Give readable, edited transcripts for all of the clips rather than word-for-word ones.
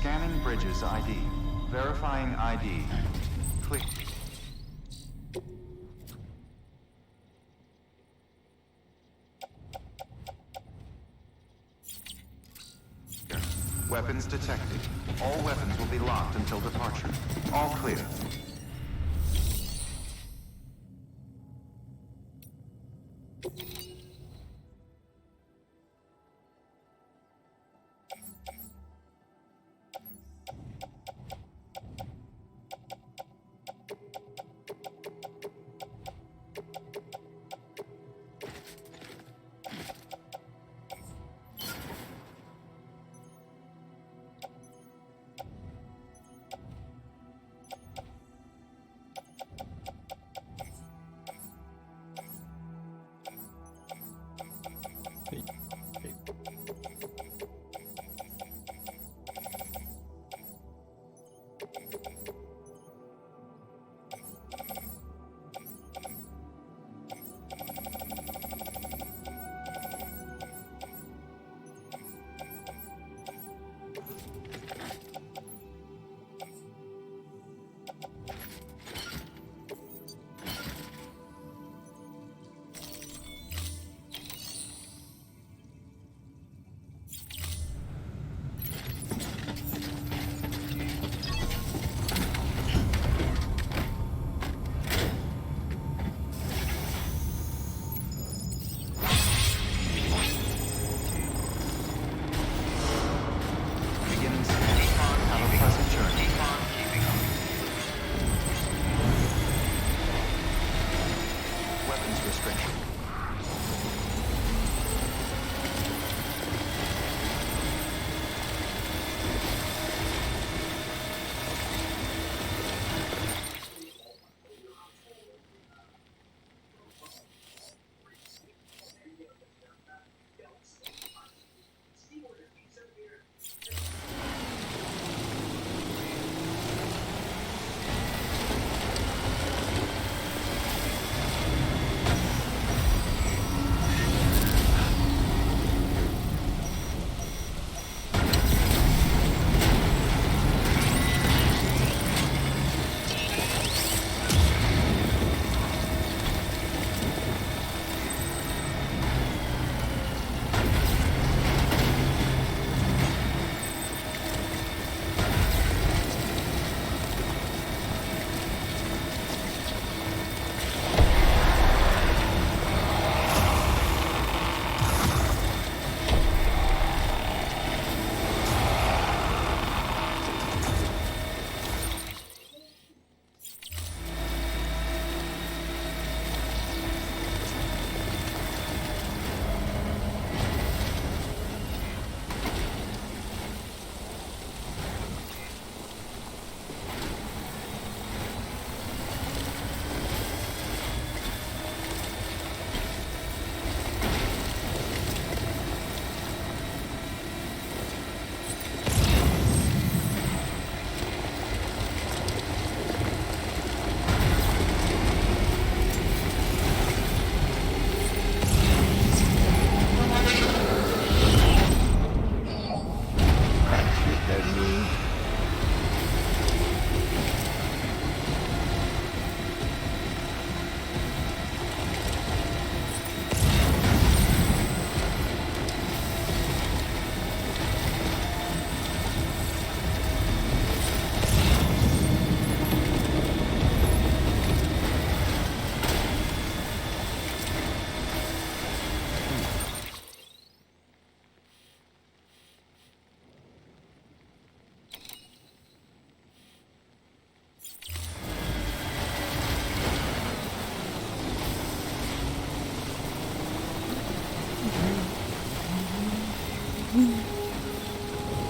Scanning bridges ID. Verifying ID. Clear. Weapons detected. All weapons will be locked until departure. All clear.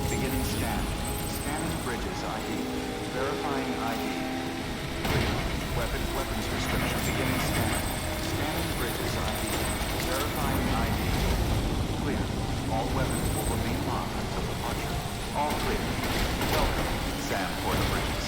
Beginning scan. Scanning bridges ID. Verifying ID. Clear. Weapons restriction. Beginning scan. Scanning bridges ID. Verifying ID. Clear. All weapons will remain locked until departure. All clear. Welcome, Sam Porter Bridges.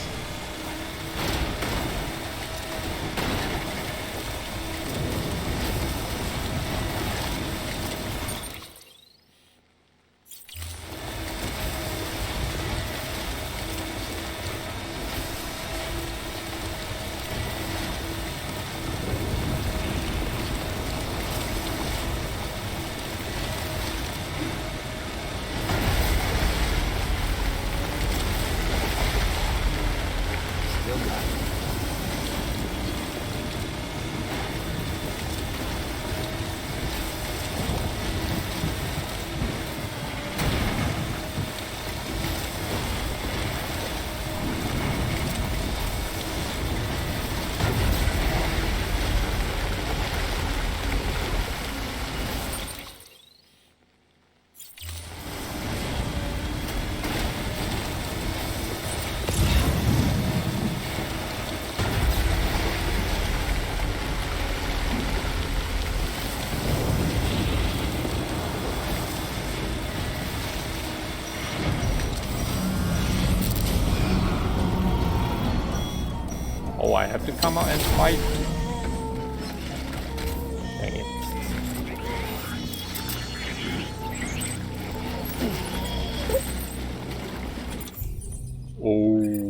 I have to come out and fight. Dang it. Oh.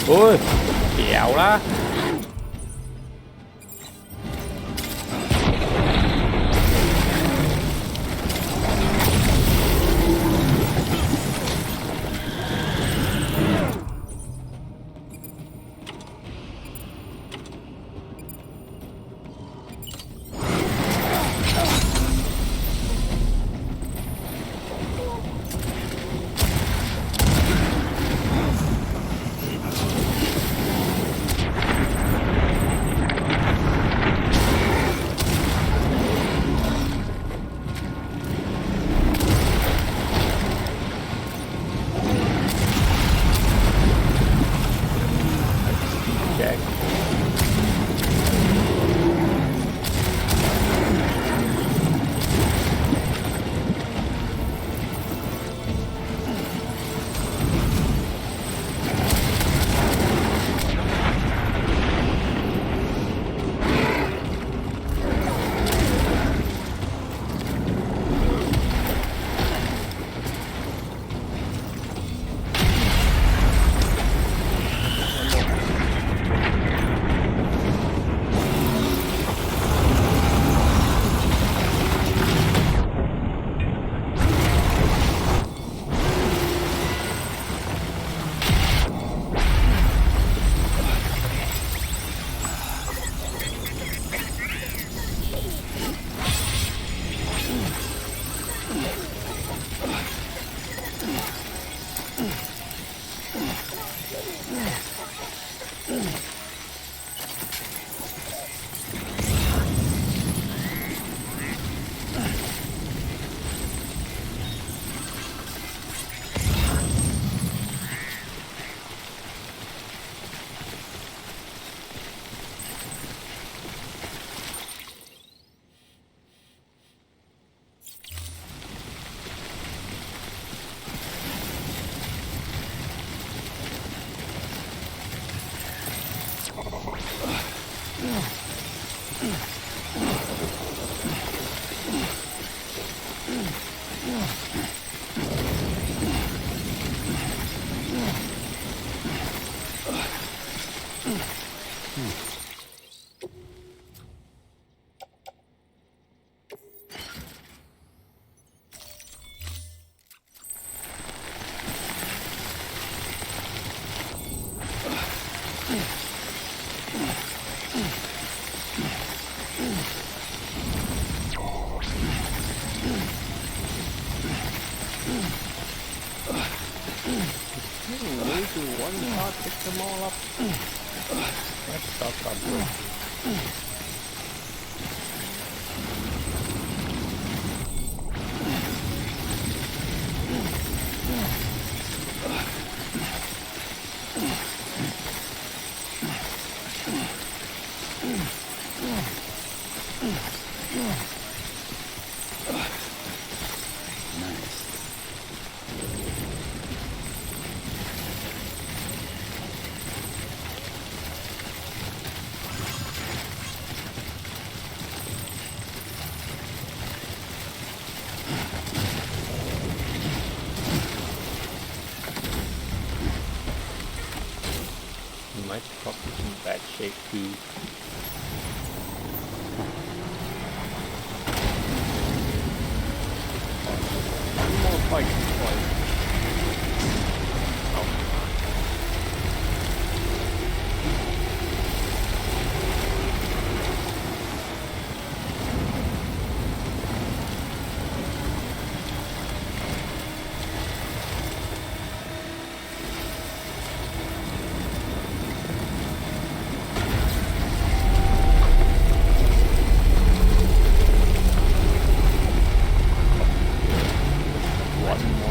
Ui, kẹo đó. One shot, pick them all up. Let's stop that. My truck is in bad shape too. One more fight, boys. One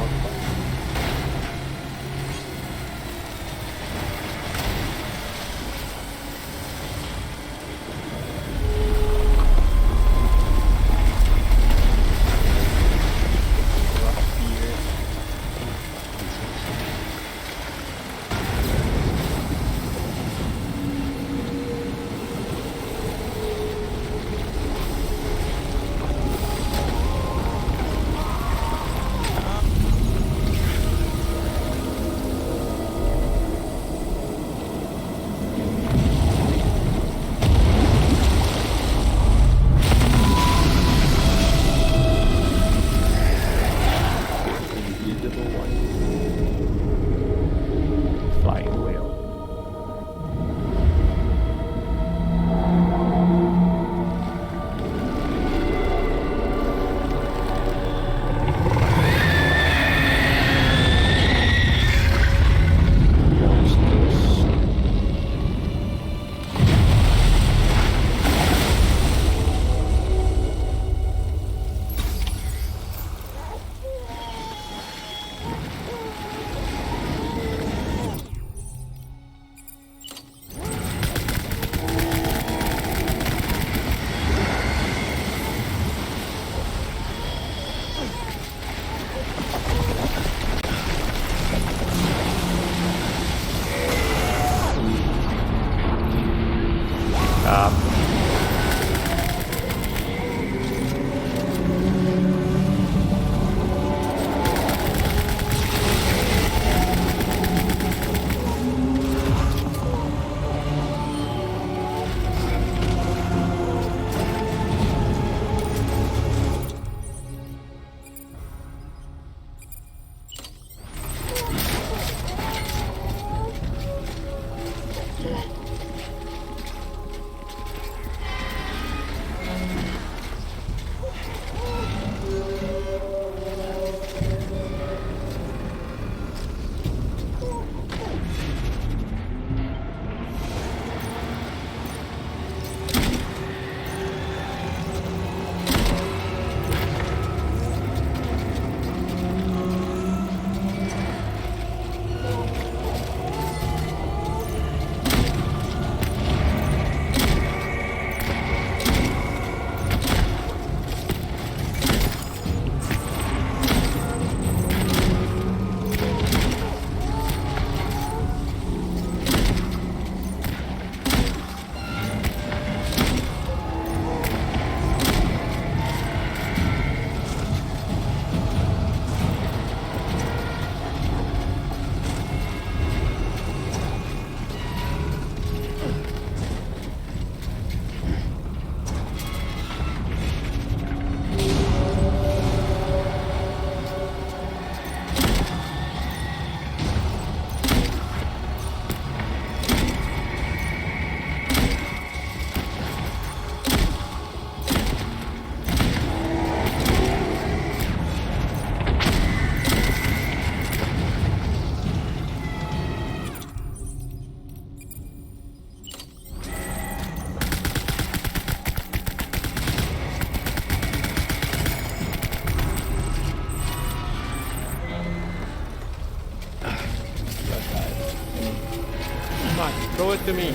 much. Throw it to me.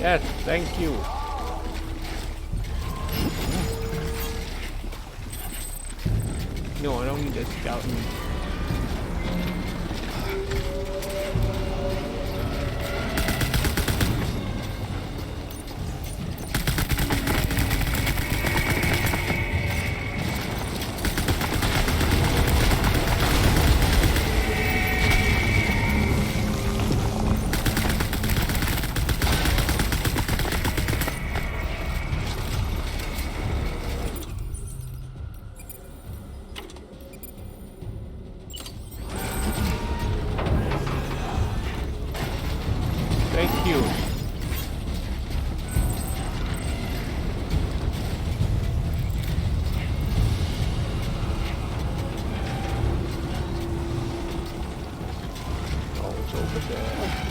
Yes, thank you. No, I don't need a skeleton. Thank you. Oh, it's over there.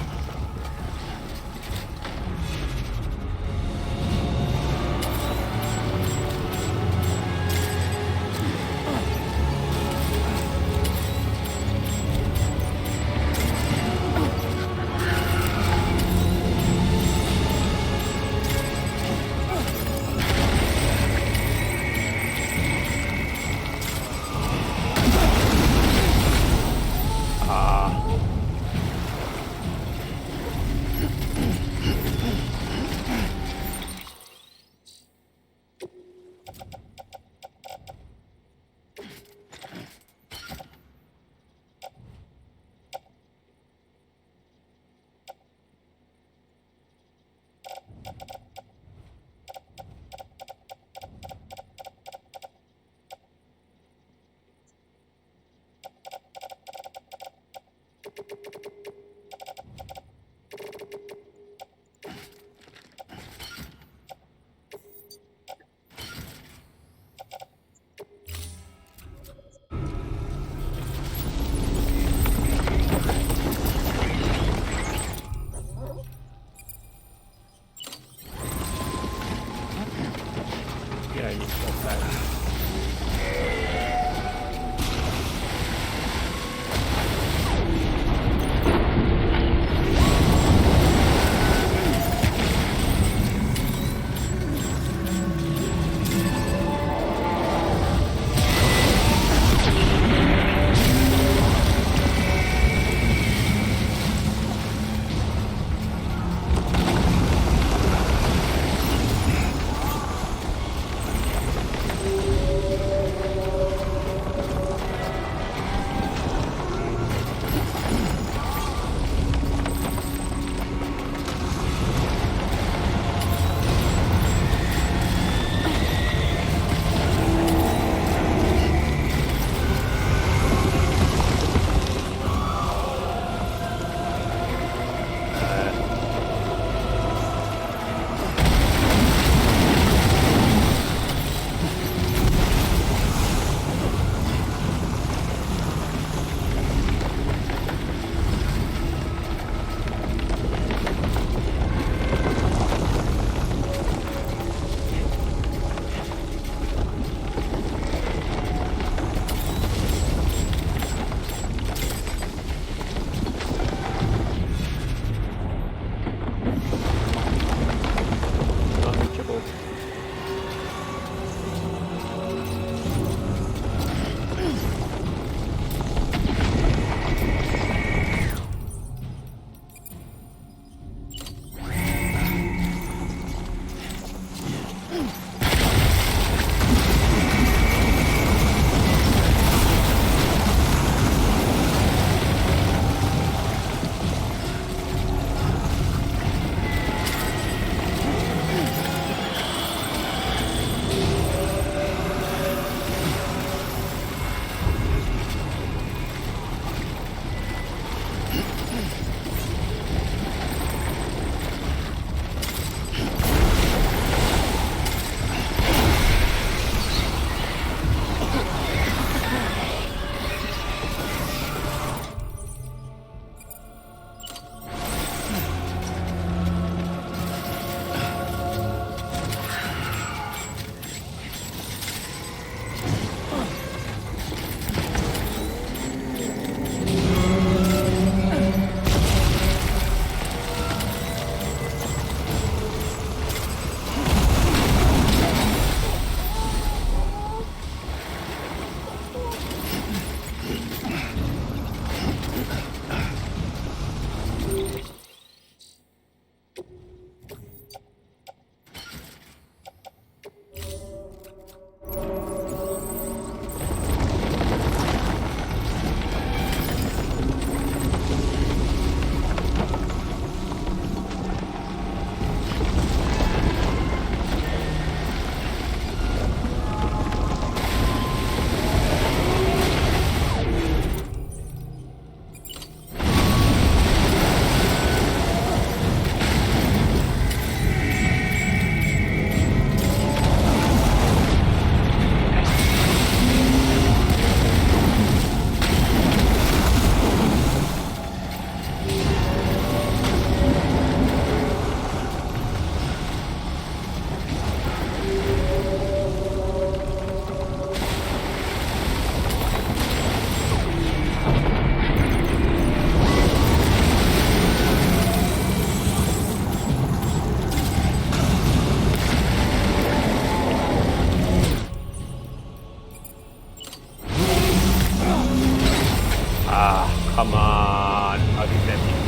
on, I'll do 50.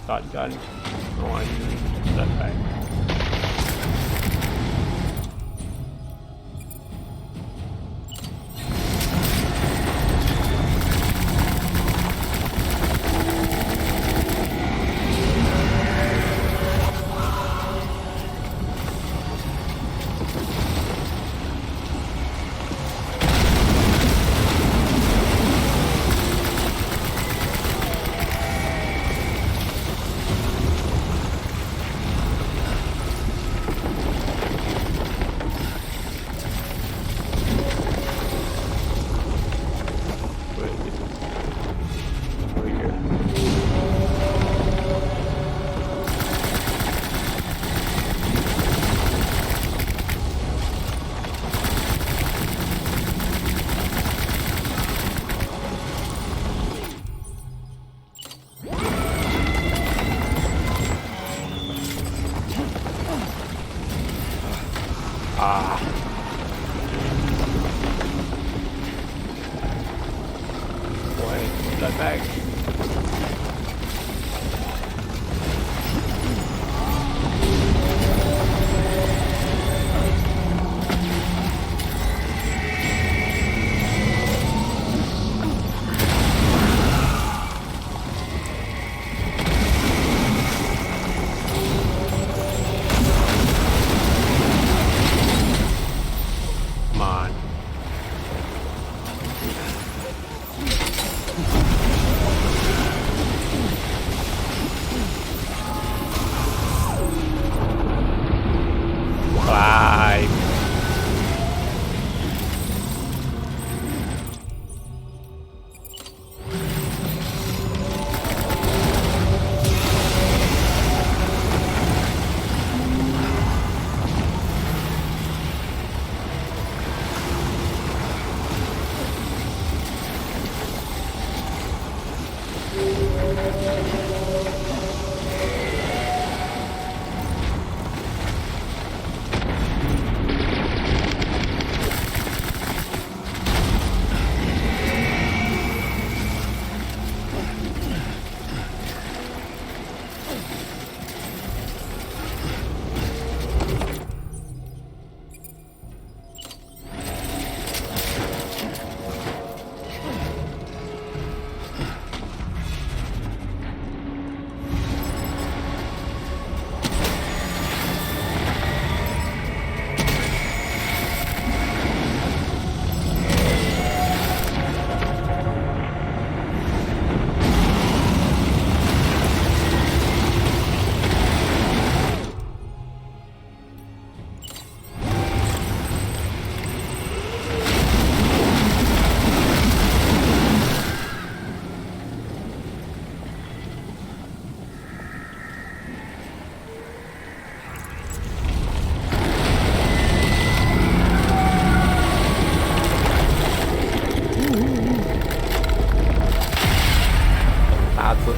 Shotgun on that back. That bag. Come on. Climb.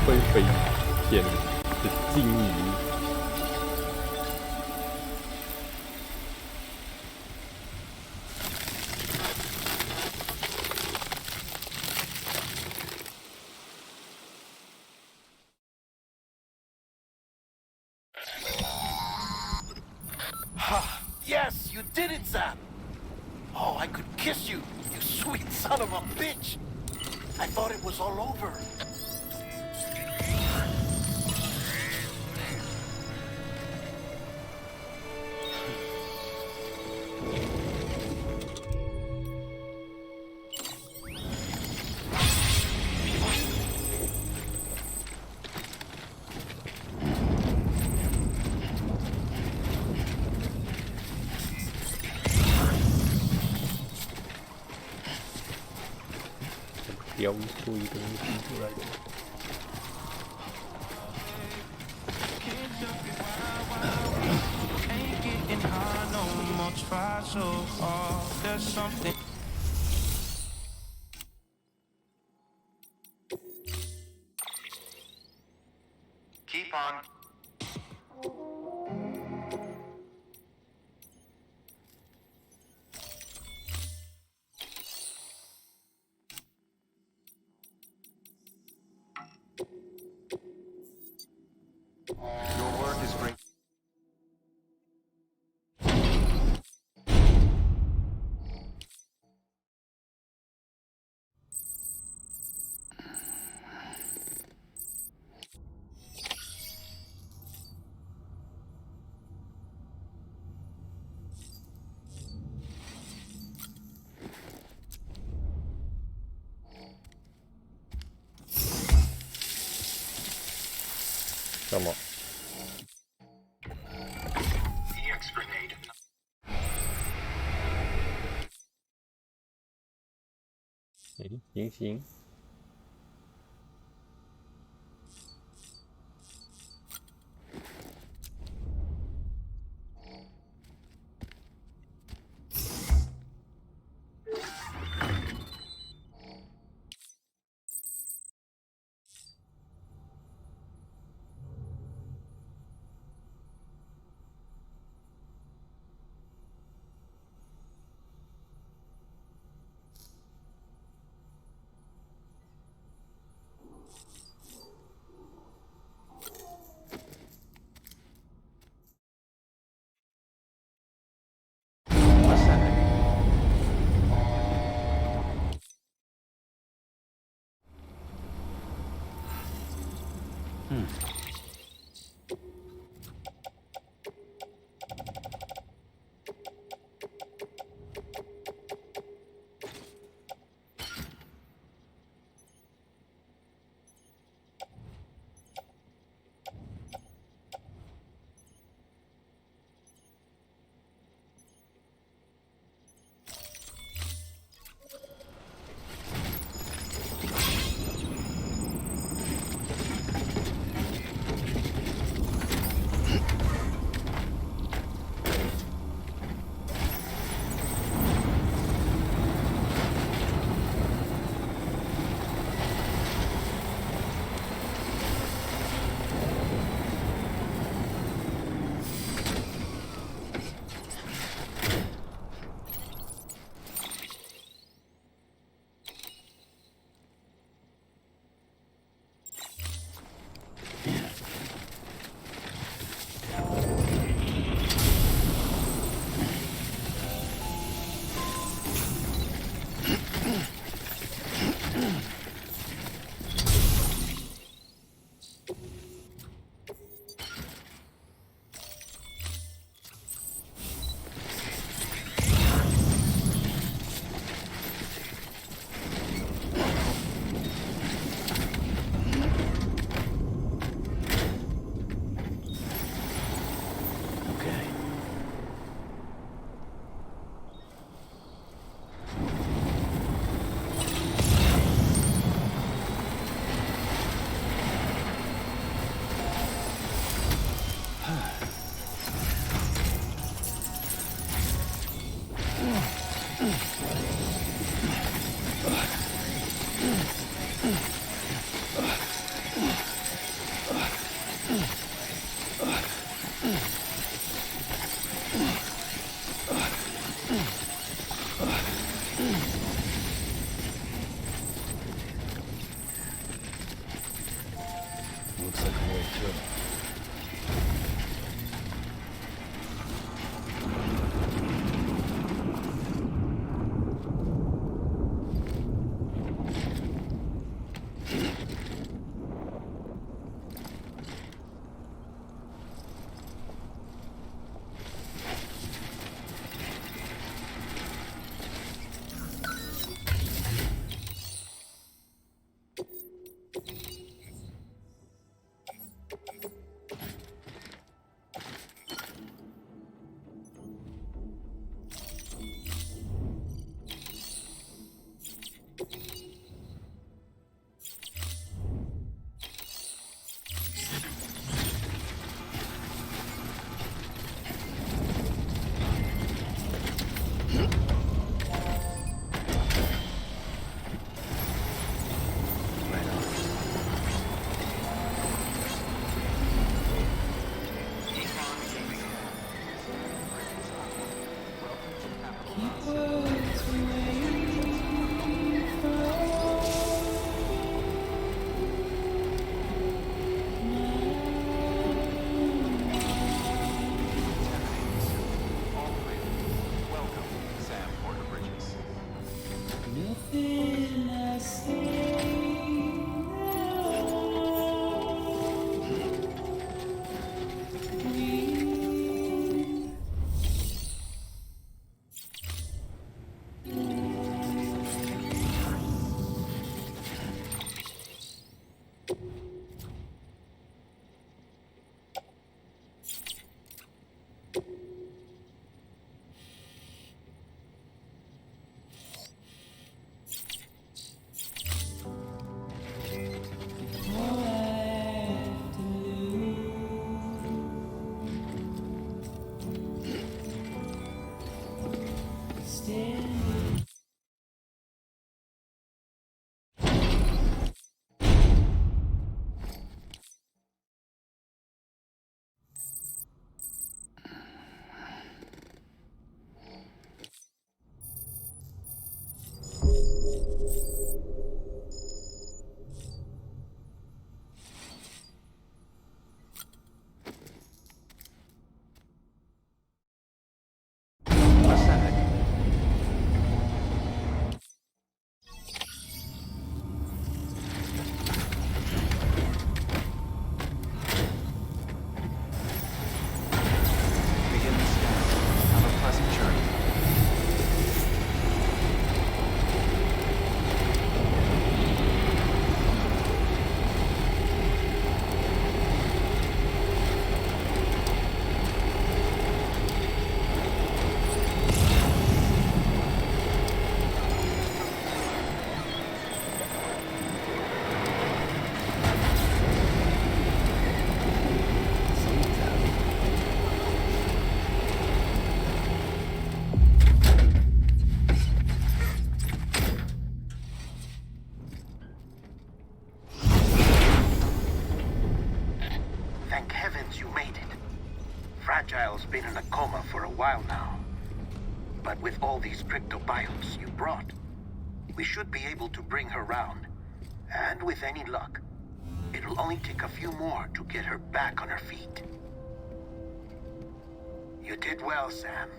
会飞天的鲸鱼。Yes, you did it, Zap! Oh, I could kiss you, you sweet son of a bitch! I thought it was all over. Kéo tôi từ từ lại được. Keep on. Your work is great. Come on. EX grenade. 行。Looks like a way through. Fragile's been in a coma for a while now. But with all these cryptobiotes you brought, we should be able to bring her round. And with any luck, it'll only take a few more to get her back on her feet. You did well, Sam.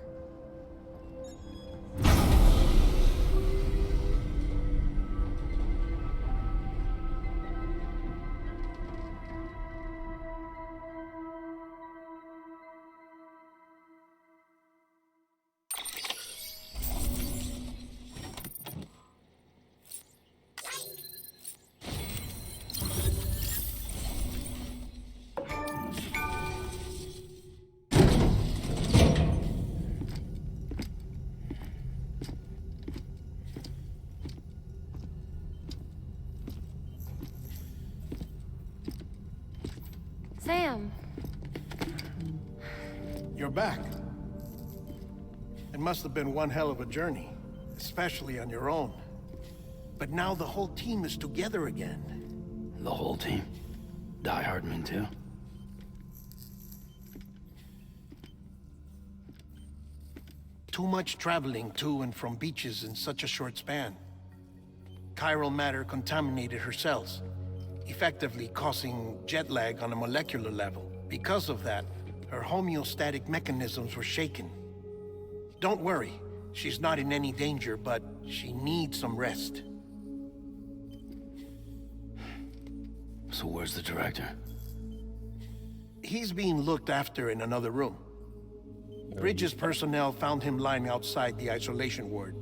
Sam. You're back. It must have been one hell of a journey, especially on your own. But now the whole team is together again. The whole team? Die Hardman too? Too much traveling to and from beaches in such a short span. Chiral matter contaminated her cells, effectively causing jet lag on a molecular level. Because of that, her homeostatic mechanisms were shaken. Don't worry, she's not in any danger, but she needs some rest. So where's the director? He's being looked after in another room. Bridges personnel found him lying outside the isolation ward,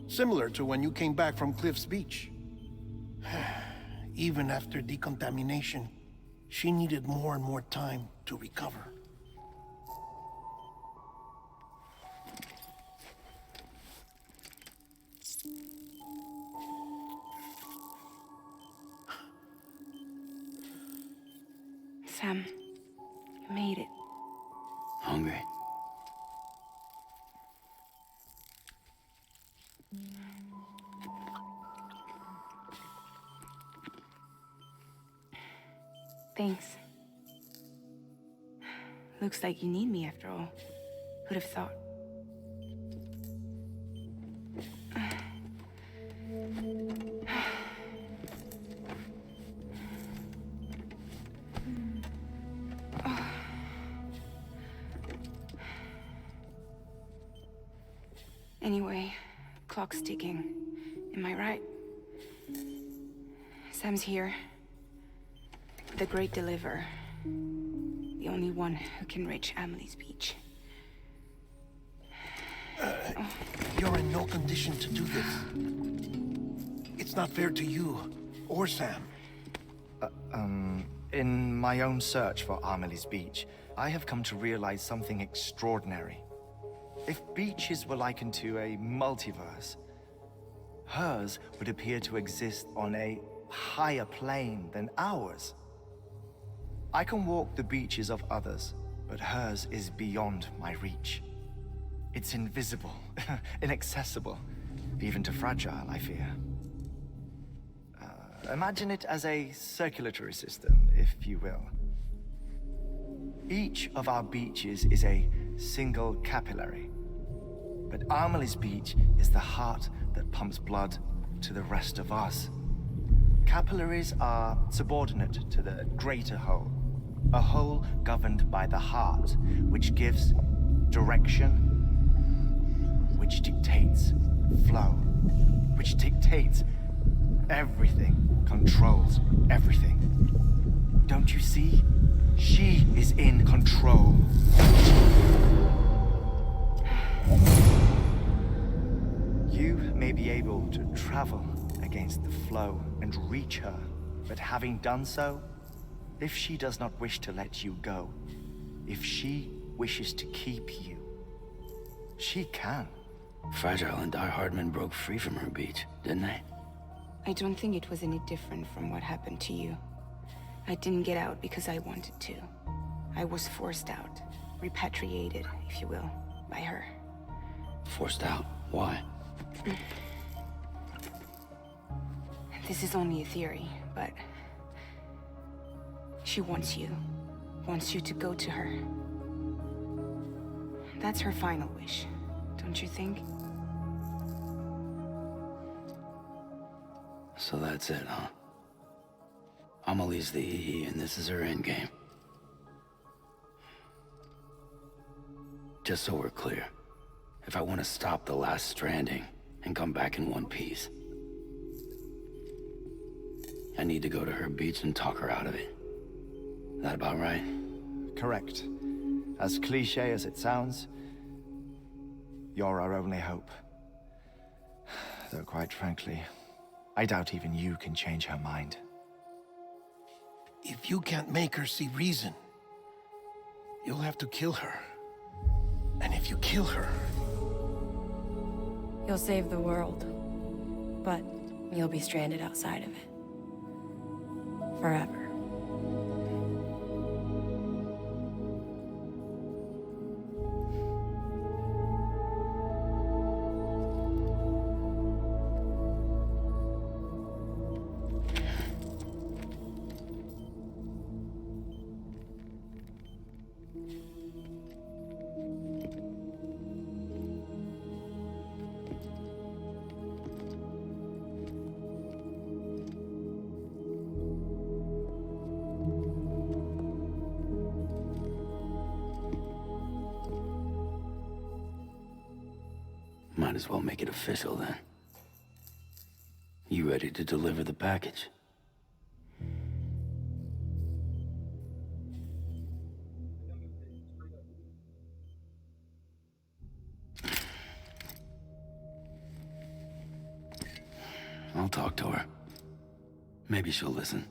similar to when you came back from Cliff's Beach. Even after decontamination, she needed more and more time to recover. Sam, you made it. Hungry? Thanks. Looks like you need me after all. Who'd have thought? Anyway, clock's ticking. Am I right? Sam's here. The Great Deliverer. The only one who can reach Amelie's Beach. You're in no condition to do this. It's not fair to you or Sam. In my own search for Amelie's Beach, I have come to realize something extraordinary. If beaches were likened to a multiverse, hers would appear to exist on a higher plane than ours. I can walk the beaches of others, but hers is beyond my reach. It's invisible, inaccessible, even to Fragile, I fear. Imagine it as a circulatory system, if you will. Each of our beaches is a single capillary, but Amelie's Beach is the heart that pumps blood to the rest of us. Capillaries are subordinate to the greater whole, a whole governed by the heart, which gives direction, which dictates flow, which dictates everything, controls everything. Don't you see? She is in control. You may be able to travel against the flow and reach her, but having done so, if she does not wish to let you go, if she wishes to keep you, she can. Fragile and Die Hardman broke free from her beach, didn't they? I don't think it was any different from what happened to you. I didn't get out because I wanted to. I was forced out, repatriated, if you will, by her. Forced out? Why? This is only a theory, but she wants you to go to her. That's her final wish, don't you think? So that's it, huh? Amelie's the EE, and this is her endgame. Just so we're clear, if I want to stop the last Stranding and come back in one piece, I need to go to her beach and talk her out of it. That about right? Correct. As cliché as it sounds, you're our only hope. Though quite frankly, I doubt even you can change her mind. If you can't make her see reason, you'll have to kill her. And if you kill her... You'll save the world, but you'll be stranded outside of it. Forever. Might as well make it official then. You ready to deliver the package? I'll talk to her. Maybe she'll listen.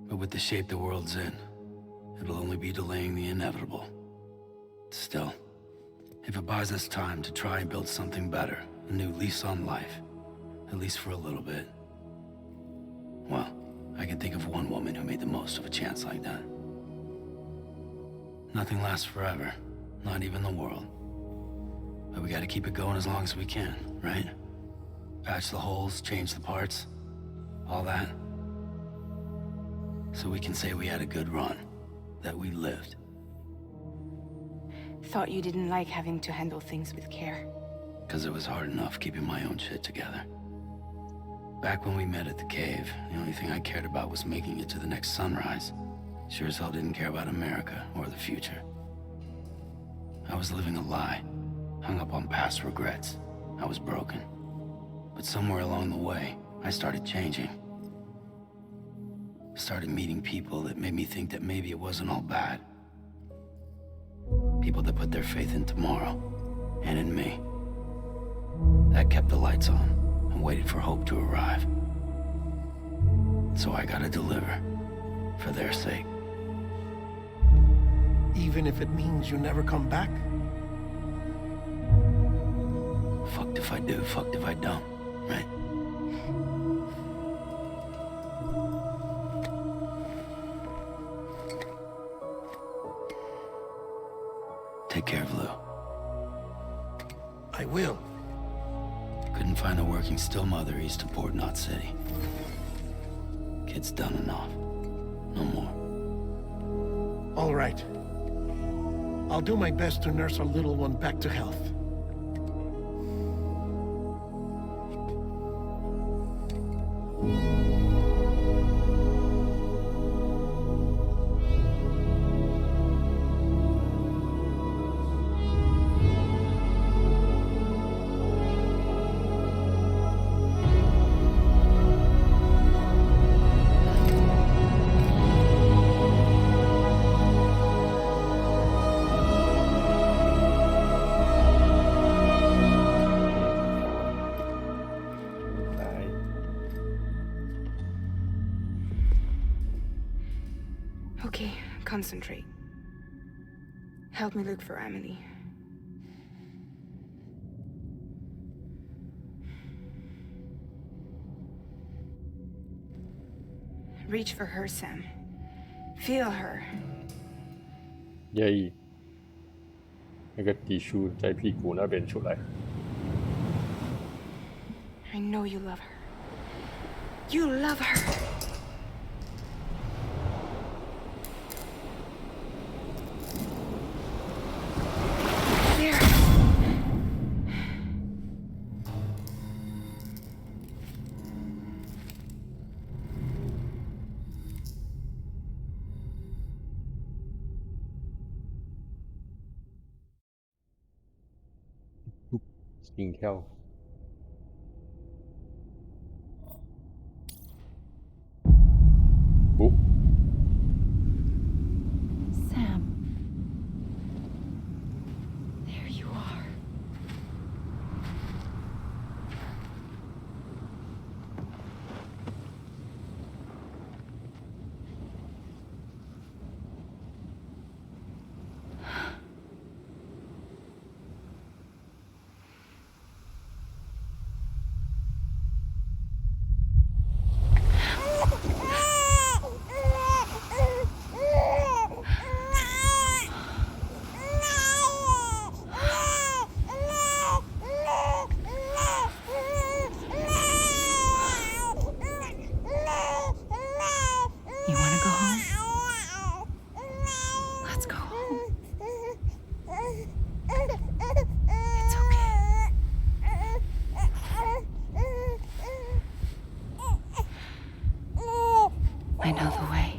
But with the shape the world's in, it'll only be delaying the inevitable. Still, if it buys us time to try and build something better, a new lease on life, at least for a little bit, well, I can think of one woman who made the most of a chance like that. Nothing lasts forever, not even the world. But we gotta keep it going as long as we can, right? Patch the holes, change the parts, all that. So we can say we had a good run, that we lived. Thought you didn't like having to handle things with care. 'Cause it was hard enough keeping my own shit together. Back when we met at the cave, the only thing I cared about was making it to the next sunrise. Sure as hell didn't care about America or the future. I was living a lie, hung up on past regrets. I was broken. But somewhere along the way, I started changing. Started meeting people that made me think that maybe it wasn't all bad. People that put their faith in tomorrow, and in me. That kept the lights on, and waited for hope to arrive. So I gotta deliver, for their sake. Even if it means you never come back? Fucked if I do, fucked if I don't, right? Take care of Lou. I will. Couldn't find a working still mother east of Port Knot City. Kid's done enough. No more. All right. I'll do my best to nurse our little one back to health. Okay, concentrate. Help me look for Emily. Reach for her, Sam. Feel her. 耶意，那個地書在屁股那邊出來。 I know you love her. You love her. ยิงเข้าบุ๊บ Sam. There you are. You want to go home? Let's go home. It's okay. I know the way.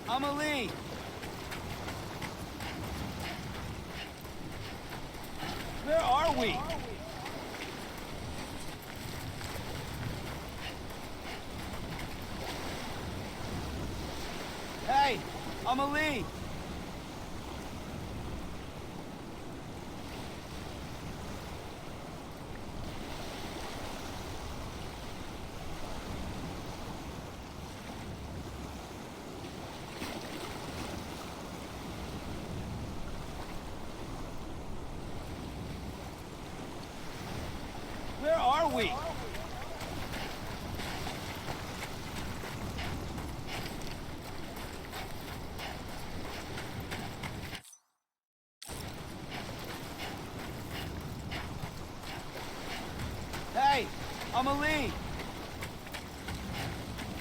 Amelie! Where are we? Hey, Amelie! Where are we? Hey, Amelie!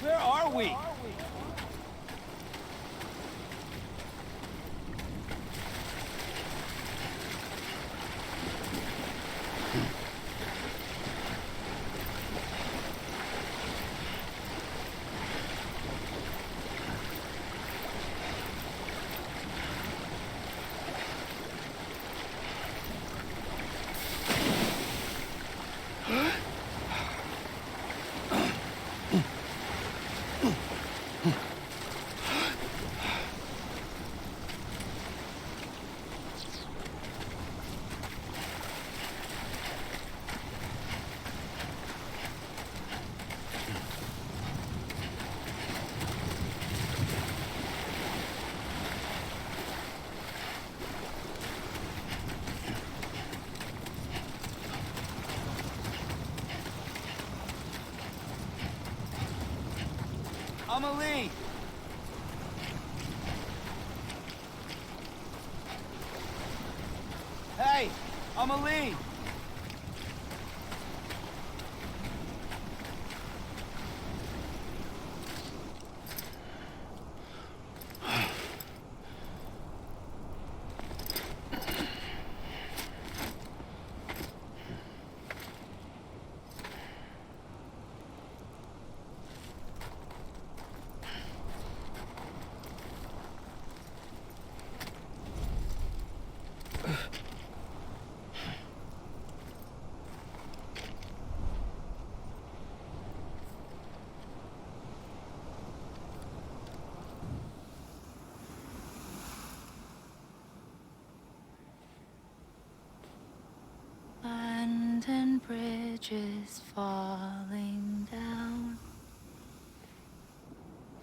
Where are we? Amelie! Hey, Amelie! bridges falling down,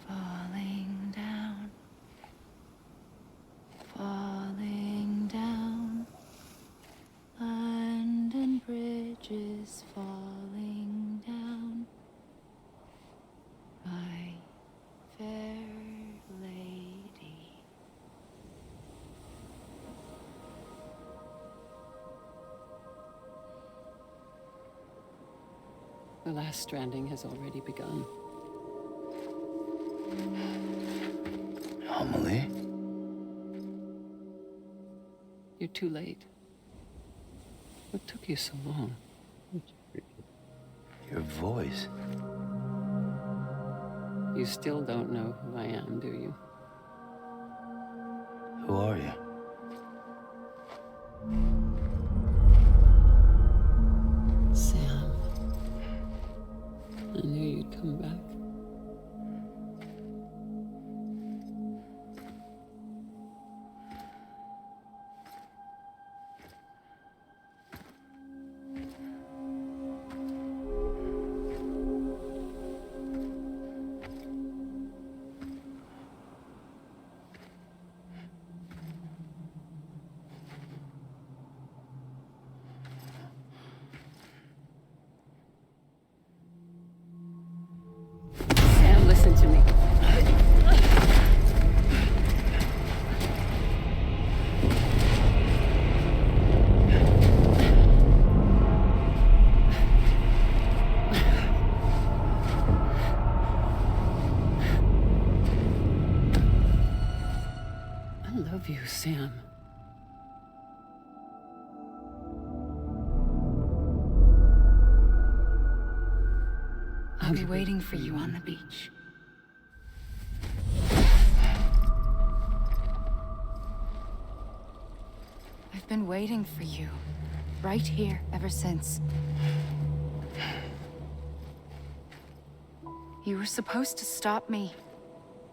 falling down, falling down. London bridges falling down, my fair lady. The last stranding has already begun. Amelie? You're too late. What took you so long? Your voice. You still don't know who I am, do you? Who are you? Sam. I knew you'd come back. Sam, listen to me. I love you, Sam. I'll be waiting for you on the beach. I've been waiting for you, right here, ever since. You were supposed to stop me.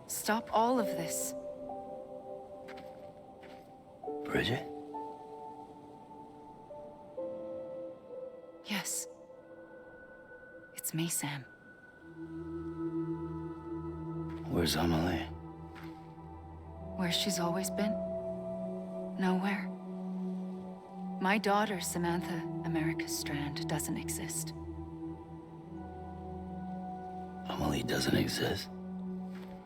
Stop all of this. Bridget? Yes. It's me, Sam. Where's Amelie? Where she's always been. Nowhere. My daughter, Samantha America Strand, doesn't exist. Amelie doesn't exist.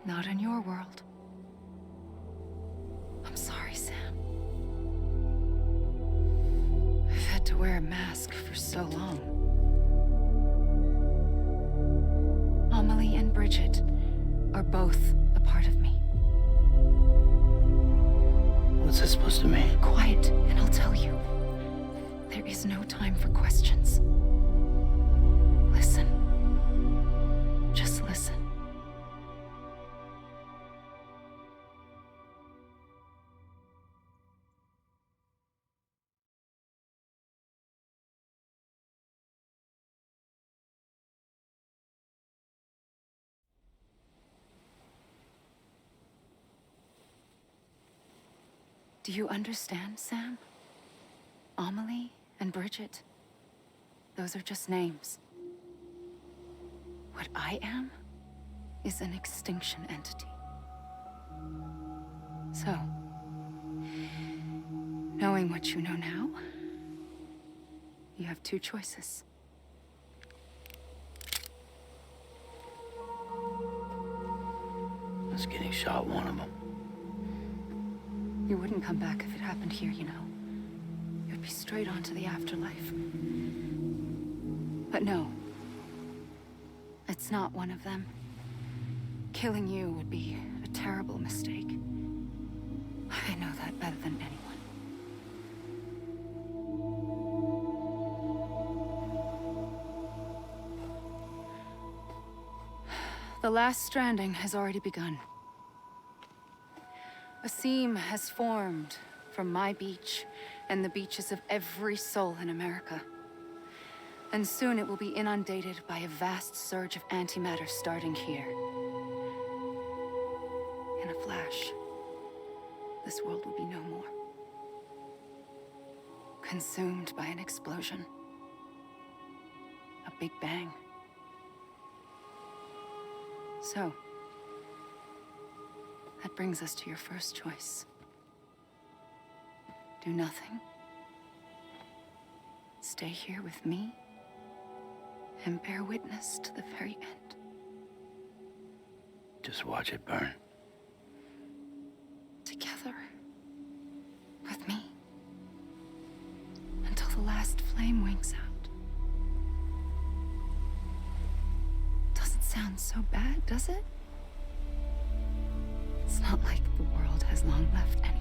Not in your world. I'm sorry, Sam. I've had to wear a mask for so long. Amelie and Bridget are both a part of me. What's that supposed to mean? Quiet, and I'll tell you. There is no time for questions. Listen. Just listen. Do you understand, Sam? Amelie and Bridget, those are just names. What I am is an extinction entity. So, knowing what you know now, you have two choices. Was getting shot one of them. You wouldn't come back if it happened here, you know. You'd be straight on to the afterlife. But no. It's not one of them. Killing you would be a terrible mistake. I know that better than anyone. The last stranding has already begun. A seam has formed from my beach and the beaches of every soul in America. And soon it will be inundated by a vast surge of antimatter starting here. In a flash, this world will be no more. Consumed by an explosion. Big Bang. So, that brings us to your first choice. Do nothing. Stay here with me and bear witness to the very end. Just watch it burn. Together. With me. Until the last flame winks out. Doesn't sound so bad, does it? It's not like the world has long left anyway.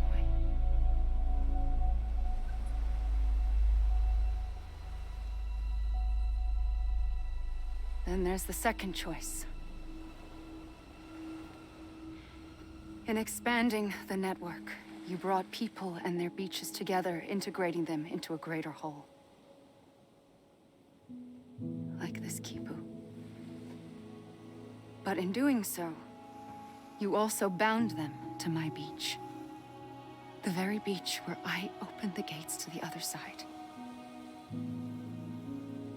Then there's the second choice. In expanding the network, you brought people and their beaches together, integrating them into a greater whole. Like this Kipu. But in doing so, you also bound them to my beach. The very beach where I opened the gates to the other side.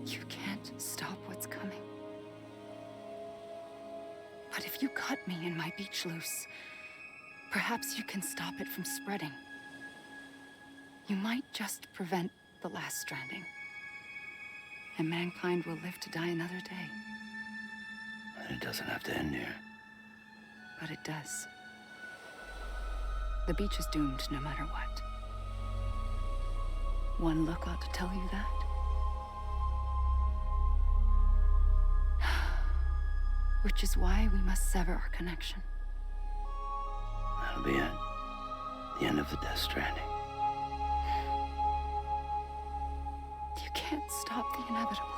You can't stop what's coming. But if you cut me and my beach loose, perhaps you can stop it from spreading. You might just prevent the last stranding. And mankind will live to die another day. And it doesn't have to end here. But it does. The beach is doomed no matter what. One look ought to tell you that. Which is why we must sever our connection. That'll be it. The end of the Death Stranding. You can't stop the inevitable.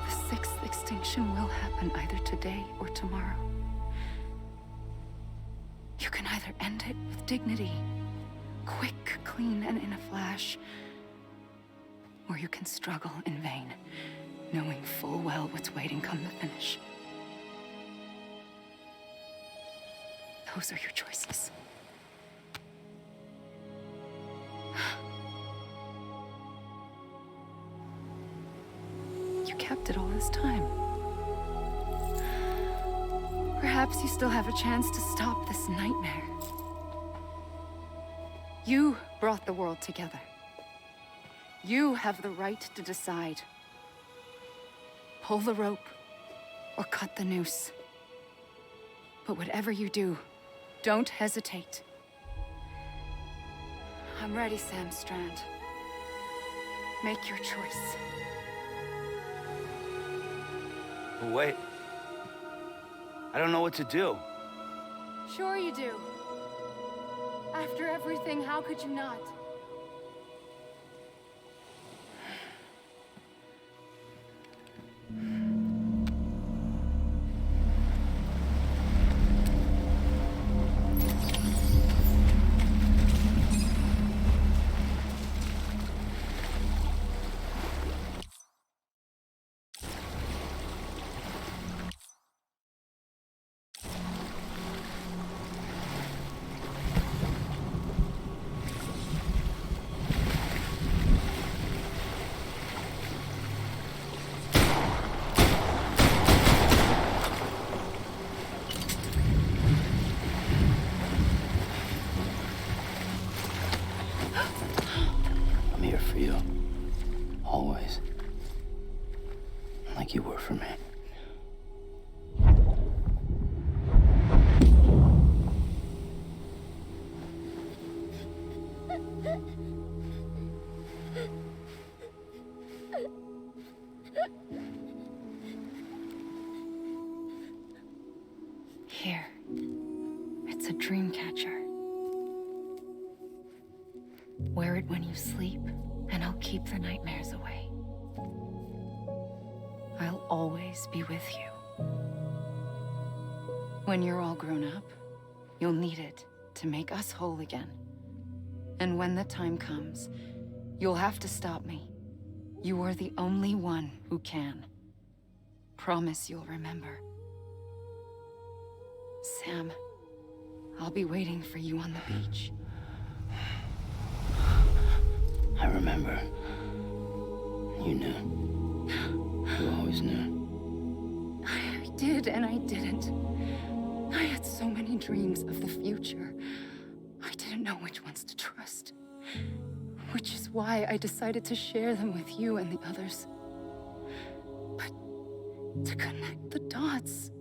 The sixth extinction will happen either today or tomorrow. You can either end it with dignity, quick, clean, and in a flash, or you can struggle in vain, knowing full well what's waiting come the finish. Those are your choices. You kept it all this time. Perhaps you still have a chance to stop this nightmare. You brought the world together. You have the right to decide. Pull the rope or cut the noose. But whatever you do, don't hesitate. I'm ready, Sam Strand. Make your choice. But wait. I don't know what to do. Sure you do. After everything, how could you not? I'm here for you. Always. Like you were for me. Here. It's a dream catcher. Wear it when you sleep, and I'll keep the nightmares away. I'll always be with you. When you're all grown up, you'll need it to make us whole again. And when the time comes, you'll have to stop me. You are the only one who can. Promise you'll remember. Sam, I'll be waiting for you on the beach. I remember. You knew. You always knew. I did and I didn't. I had so many dreams of the future. I didn't know which ones to trust. Which is why I decided to share them with you and the others. But to connect the dots,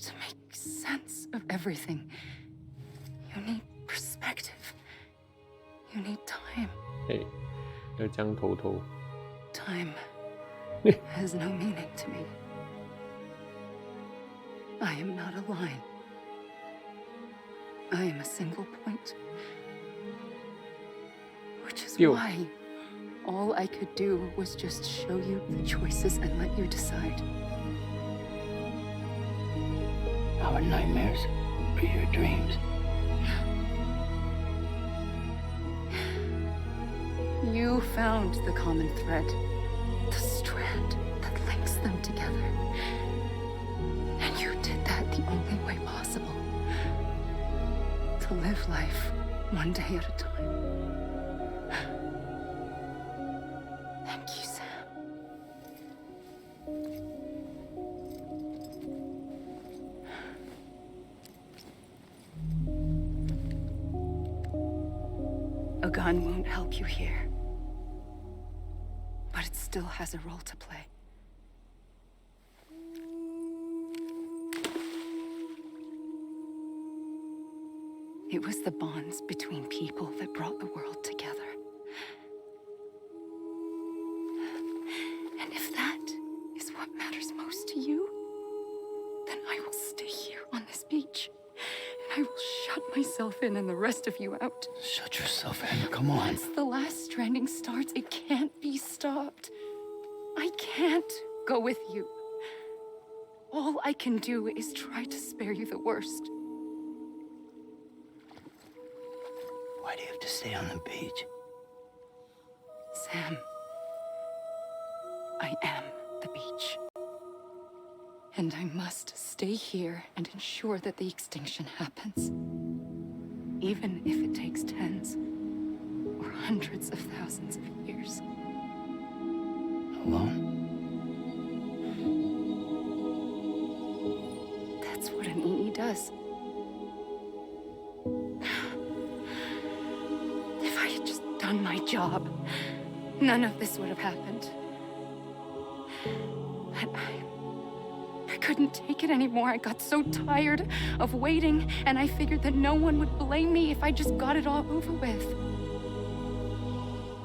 to make sense of everything, you need perspective. You need time. 要将头头 Time has no meaning to me. I am not a line. I am a single point. Which is Yo. why all I could do was just show you the choices and let you decide. Our nightmares are your dreams. You found the common thread, the strand that links them together. And you did that the only way possible. To live life one day at a time. Thank you, Sam. A gun won't help you here. But it still has a role to play. It was the bonds between people that brought the world together. And if that is what matters most to you, then I will stay here on this beach. And I will shut myself in and the rest of you out. Shut yourself in. Come on. Once the last stranding starts, it can't be stopped. I can't go with you. All I can do is try to spare you the worst. Why do you have to stay on the beach? Sam, I am the beach. And I must stay here and ensure that the extinction happens. Even if it takes tens or hundreds of thousands of years. Alone? That's what an EE does. If I had just done my job, none of this would have happened. But I couldn't take it anymore. I got so tired of waiting, and I figured that no one would blame me if I just got it all over with.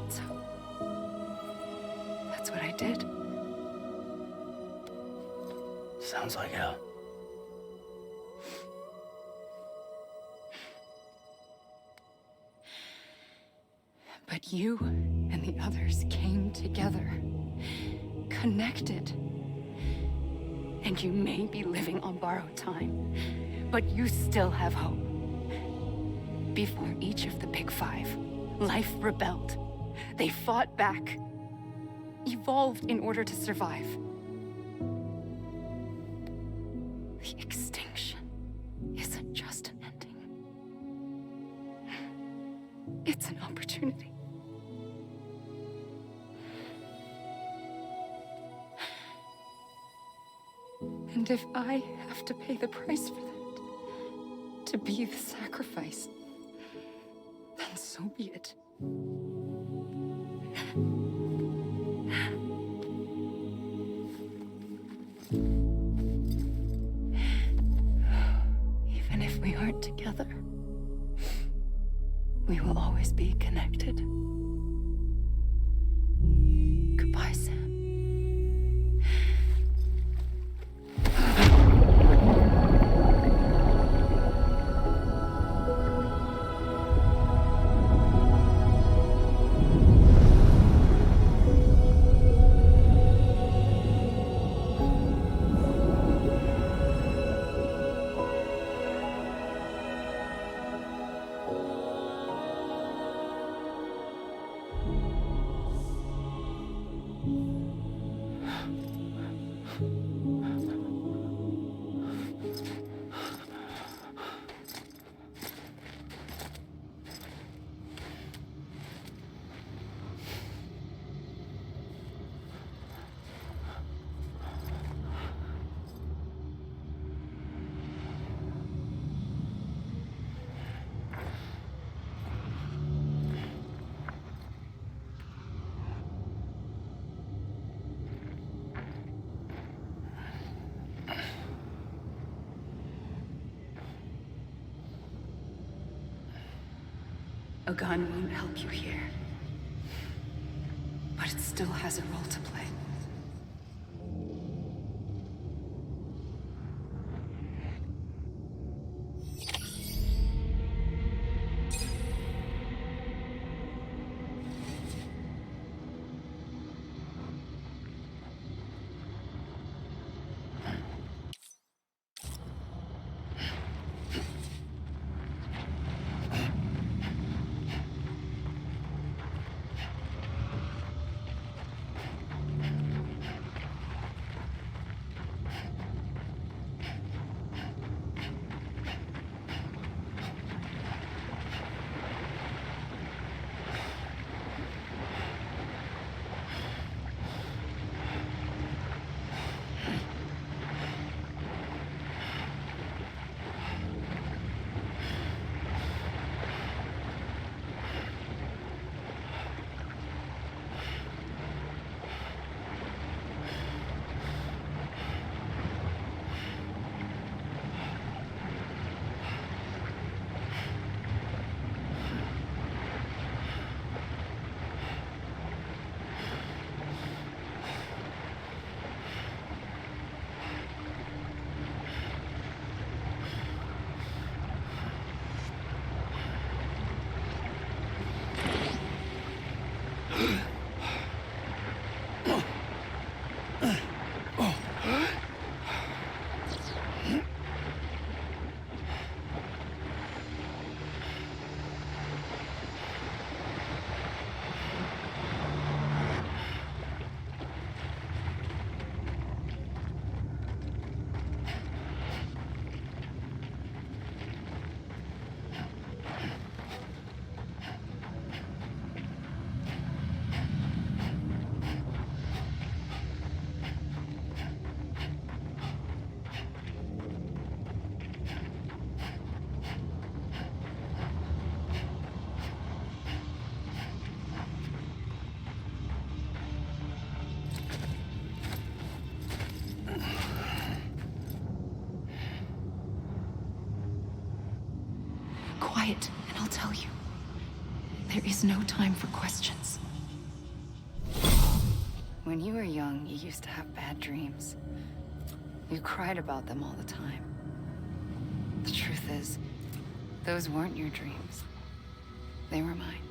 So, that's what I did. Sounds like hell. But you and the others came together, connected. And you may be living on borrowed time, but you still have hope. Before each of the Big Five, life rebelled. They fought back, evolved in order to survive. The extinction isn't just an ending. It's an opportunity. And if I have to pay the price for that, to be the sacrifice, then so be it. Even if we aren't together, we will always be connected. Goodbye, Sam. A gun won't help you here. But it still has a role to play. Quiet, and I'll tell you. There is no time for questions. When you were young, you used to have bad dreams. You cried about them all the time. The truth is, those weren't your dreams. They were mine.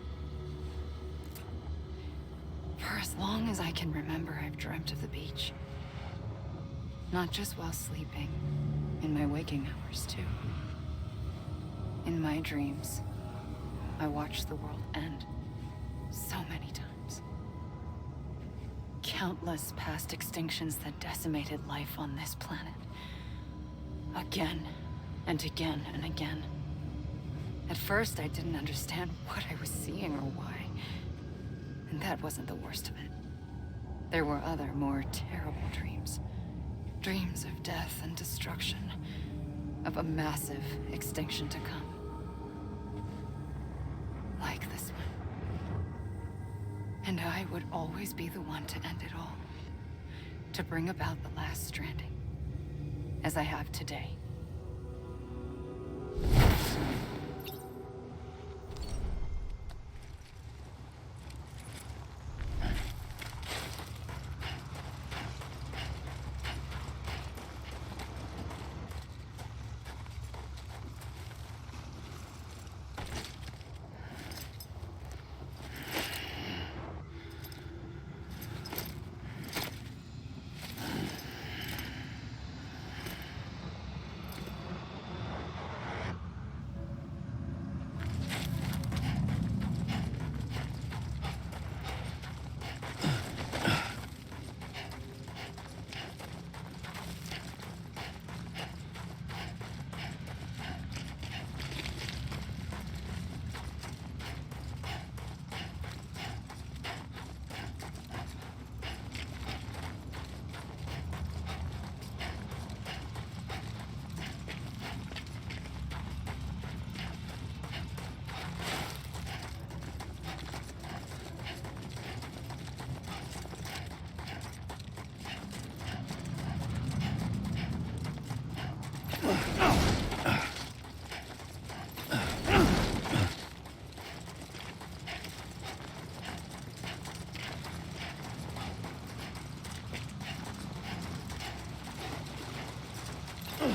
For as long as I can remember, I've dreamt of the beach. Not just while sleeping, in my waking hours too. In my dreams, I watched the world end so many times. Countless past extinctions that decimated life on this planet. Again, and again, and again. At first, I didn't understand what I was seeing or why. And that wasn't the worst of it. There were other, more terrible dreams. Dreams of death and destruction. Of a massive extinction to come. Like this one. And I would always be the one to end it all. To bring about the last stranding. As I have today. The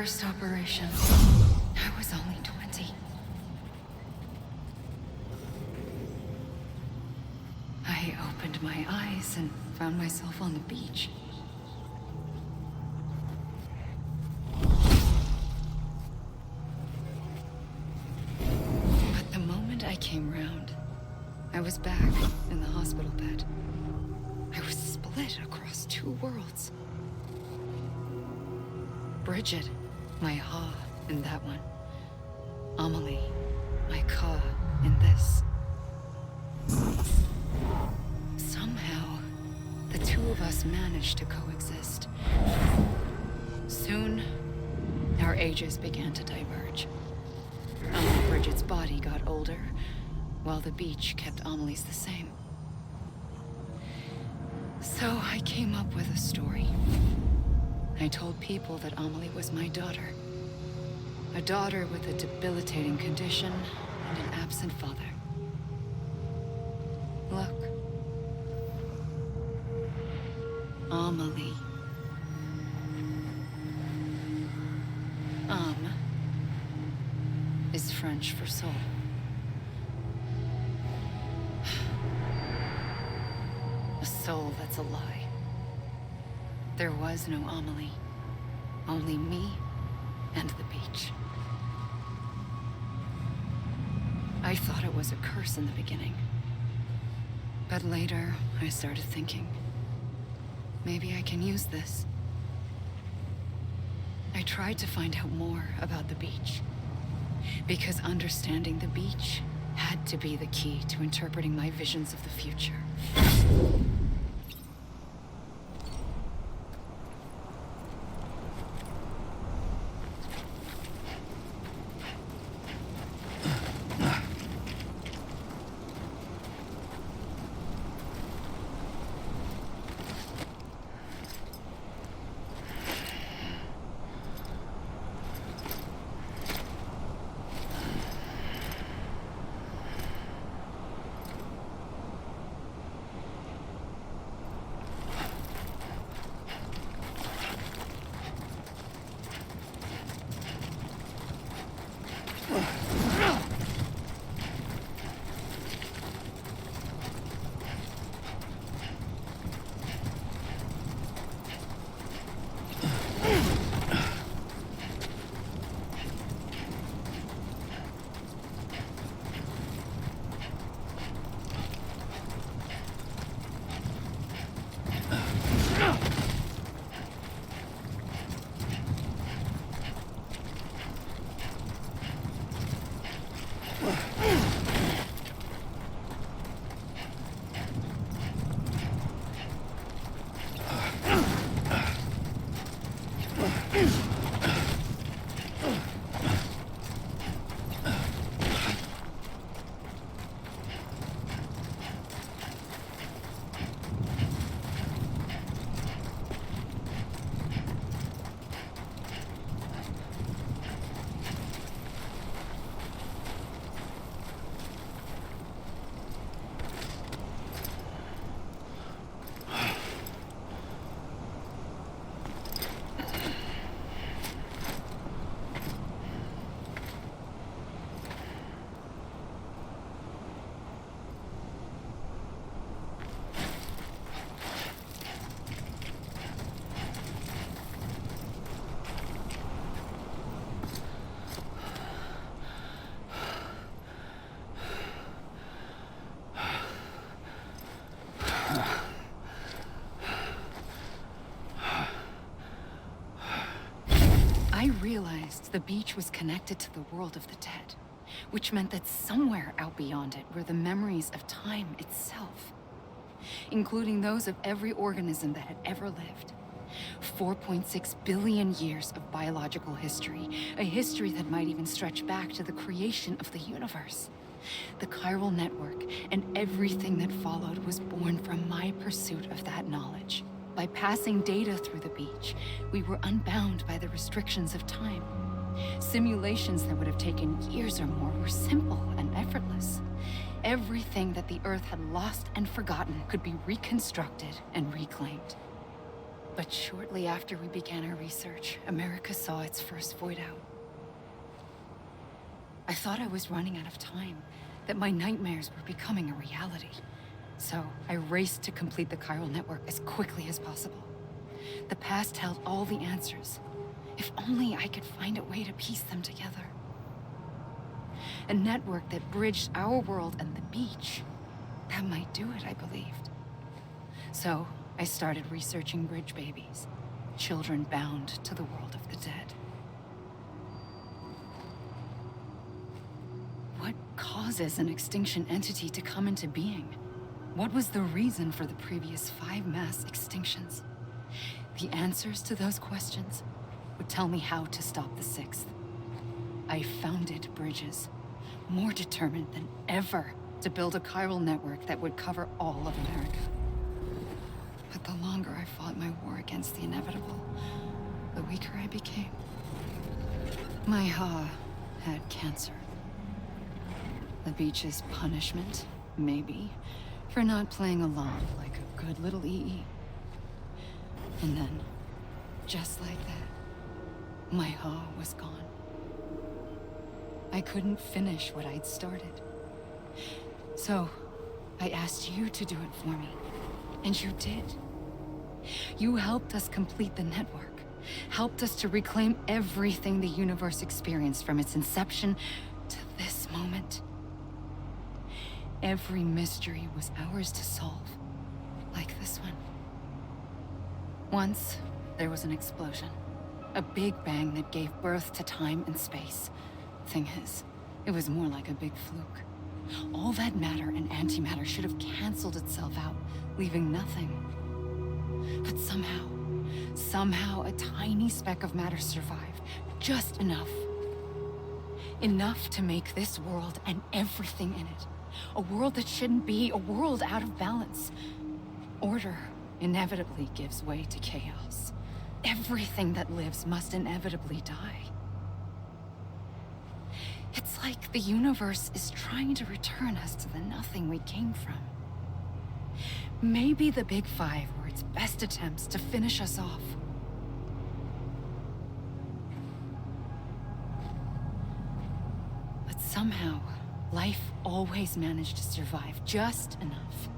first operation, I was only 20. I opened my eyes and found myself on the beach. But the moment I came round, I was back in the hospital bed. I was split across two worlds. Bridget, my Ha in that one. Amelie, my Ka in this. Somehow, the two of us managed to coexist. Soon, our ages began to diverge. Bridget's body got older, while the beach kept Amelie's the same. So I came up with a story. I told people that Amelie was my daughter. A daughter with a debilitating condition and an absent father. Look. Amelie. Is French for soul. A soul that's a lie. There was no Amelie. Only me and the beach. I thought it was a curse in the beginning. But later, I started thinking, maybe I can use this. I tried to find out more about the beach. Because understanding the beach had to be the key to interpreting my visions of the future. I realized the beach was connected to the world of the dead, which meant that somewhere out beyond it were the memories of time itself, including those of every organism that had ever lived. 4.6 billion years of biological history, a history that might even stretch back to the creation of the universe. The chiral network and everything that followed was born from my pursuit of that knowledge. By passing data through the beach, we were unbound by the restrictions of time. Simulations that would have taken years or more were simple and effortless. Everything that the Earth had lost and forgotten could be reconstructed and reclaimed. But shortly after we began our research, America saw its first void out. I thought I was running out of time, that my nightmares were becoming a reality. So I raced to complete the chiral network as quickly as possible. The past held all the answers. If only I could find a way to piece them together. A network that bridged our world and the beach. That might do it, I believed. So I started researching bridge babies, children bound to the world of the dead. What causes an extinction entity to come into being? What was the reason for the previous 5 mass extinctions? The answers to those questions would tell me how to stop the 6th. I founded bridges, more determined than ever to build a chiral network that would cover all of America. But the longer I fought my war against the inevitable, the weaker I became. My Ha had cancer. The beach's punishment, maybe, for not playing along like a good little EE. And then, just like that, my Ha was gone. I couldn't finish what I'd started. So, I asked you to do it for me, and you did. You helped us complete the network, helped us to reclaim everything the universe experienced from its inception to this moment. Every mystery was ours to solve, like this one. Once, there was an explosion. A big bang that gave birth to time and space. Thing is, it was more like a big fluke. All that matter and antimatter should have canceled itself out, leaving nothing. But somehow a tiny speck of matter survived. Just enough. Enough to make this world and everything in it. A world that shouldn't be, a world out of balance. Order inevitably gives way to chaos. Everything that lives must inevitably die. It's like the universe is trying to return us to the nothing we came from. Maybe the Big Five were its best attempts to finish us off. But somehow, life always managed to survive just enough.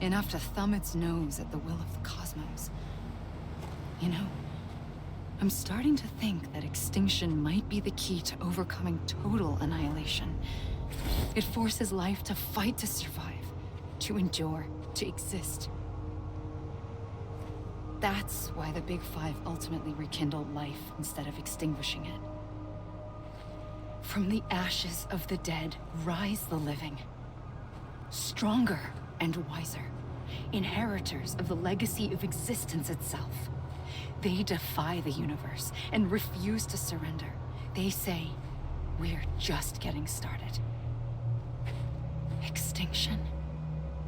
Enough to thumb its nose at the will of the cosmos. You know, I'm starting to think that extinction might be the key to overcoming total annihilation. It forces life to fight to survive, to endure, to exist. That's why the Big Five ultimately rekindled life instead of extinguishing it. From the ashes of the dead rise the living. Stronger and wiser. Inheritors of the legacy of existence itself. They defy the universe and refuse to surrender. They say, we're just getting started. Extinction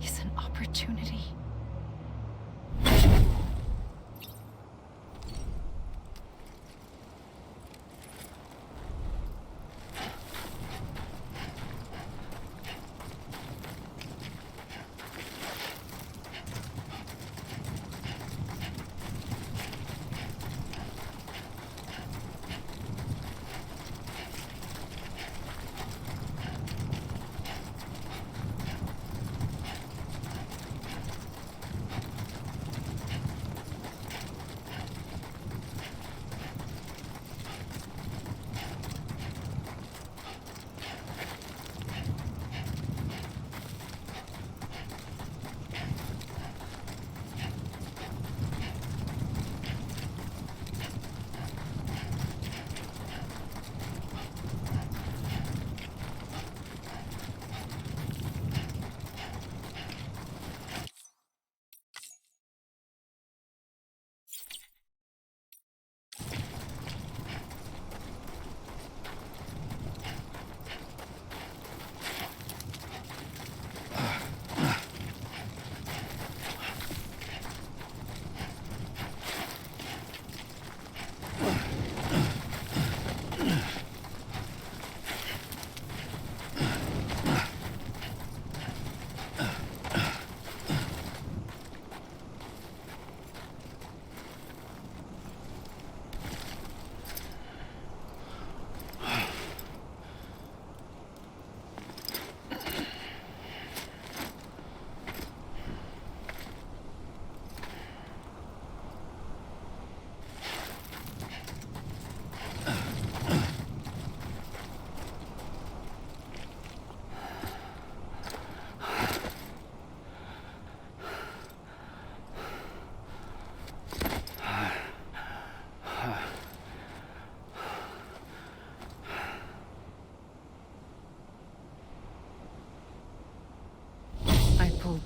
is an opportunity.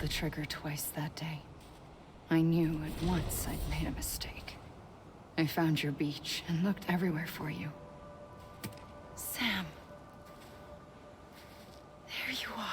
the trigger twice that day. I knew at once I'd made a mistake. I found your beach and looked everywhere for you. Sam. There you are.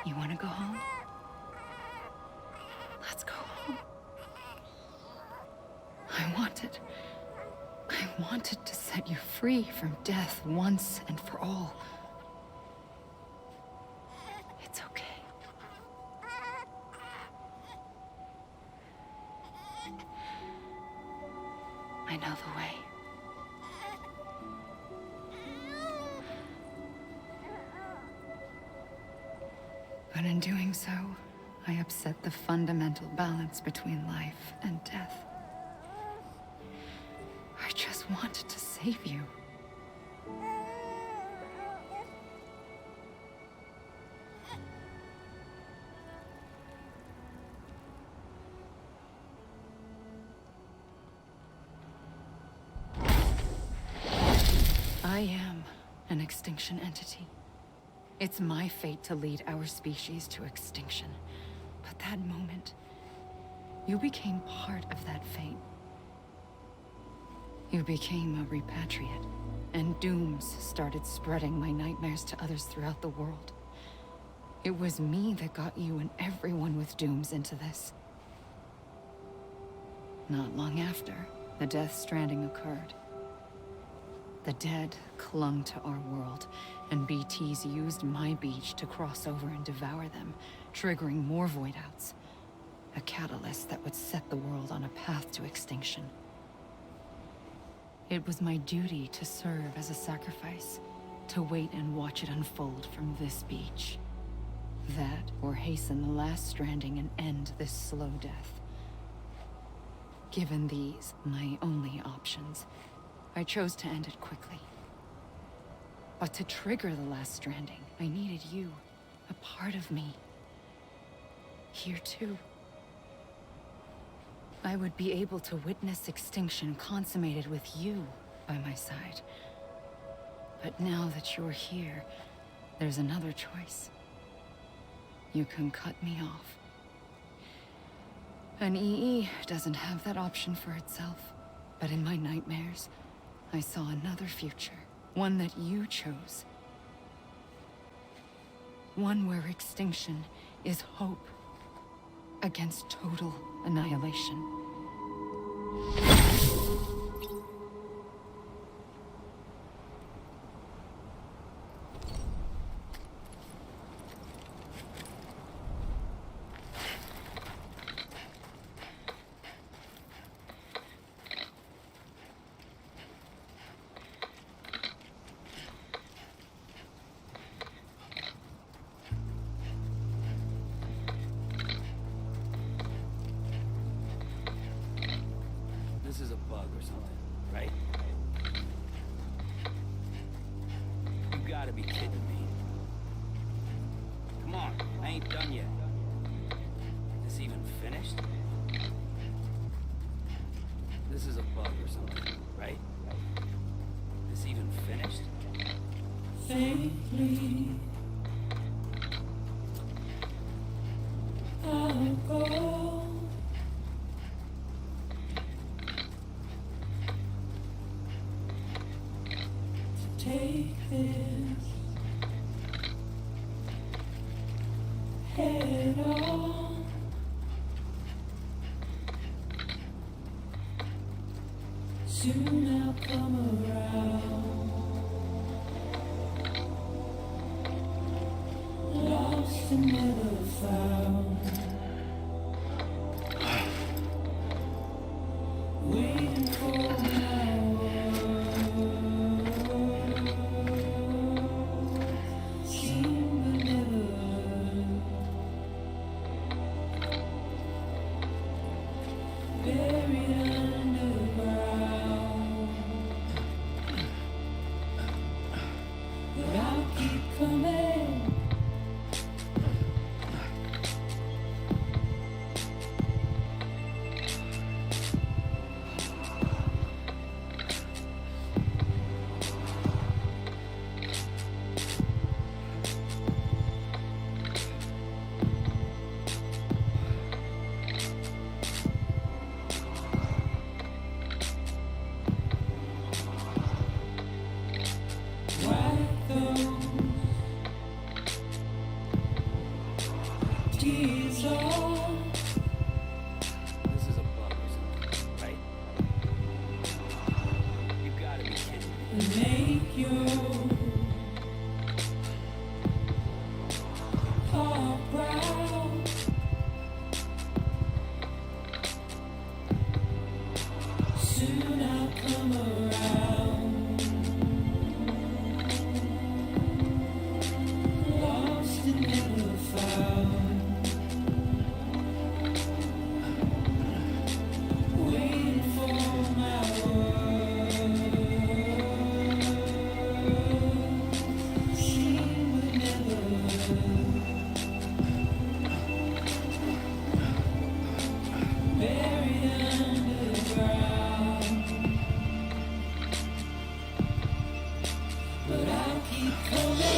You want to go home? Let's go home. I wanted to set you free from death once and for all. It's okay. I know the way. But in doing so, I upset the fundamental balance between life and death. I just wanted to save you. I am an extinction entity. It's my fate to lead our species to extinction. But that moment, you became part of that fate. You became a repatriate, and dooms started spreading my nightmares to others throughout the world. It was me that got you and everyone with dooms into this. Not long after, the Death Stranding occurred. The dead clung to our world, and BTs used my beach to cross over and devour them, triggering more void outs. A catalyst that would set the world on a path to extinction. It was my duty to serve as a sacrifice, to wait and watch it unfold from this beach. That, or hasten the last stranding and end this slow death. Given these, my only options, I chose to end it quickly. But to trigger the last stranding, I needed you, a part of me. Here too. I would be able to witness extinction consummated with you by my side. But now that you're here, there's another choice. You can cut me off. An EE doesn't have that option for itself, but in my nightmares, I saw another future, one that you chose. One where extinction is hope against total annihilation. This is a bug or something, right? You gotta be kidding me. Come on, I ain't done yet. Is this even finished? This is a bug or something, right? Is this even finished? Faintly, I'll go. Take this head on. Soon I'll come around. Lost and never found. buried underground. But I'll keep coming.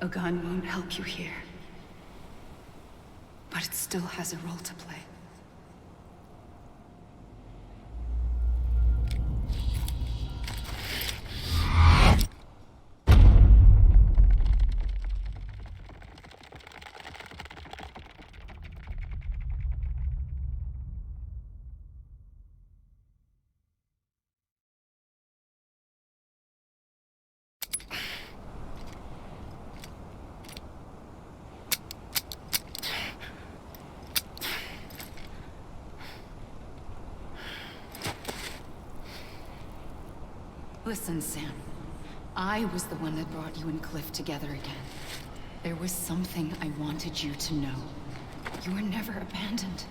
A gun won't help you here. But it still has a role to play. Listen, Sam. I was the one that brought you and Cliff together again. There was something I wanted you to know. You were never abandoned.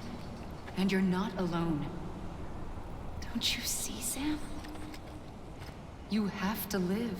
And you're not alone. Don't you see, Sam? You have to live.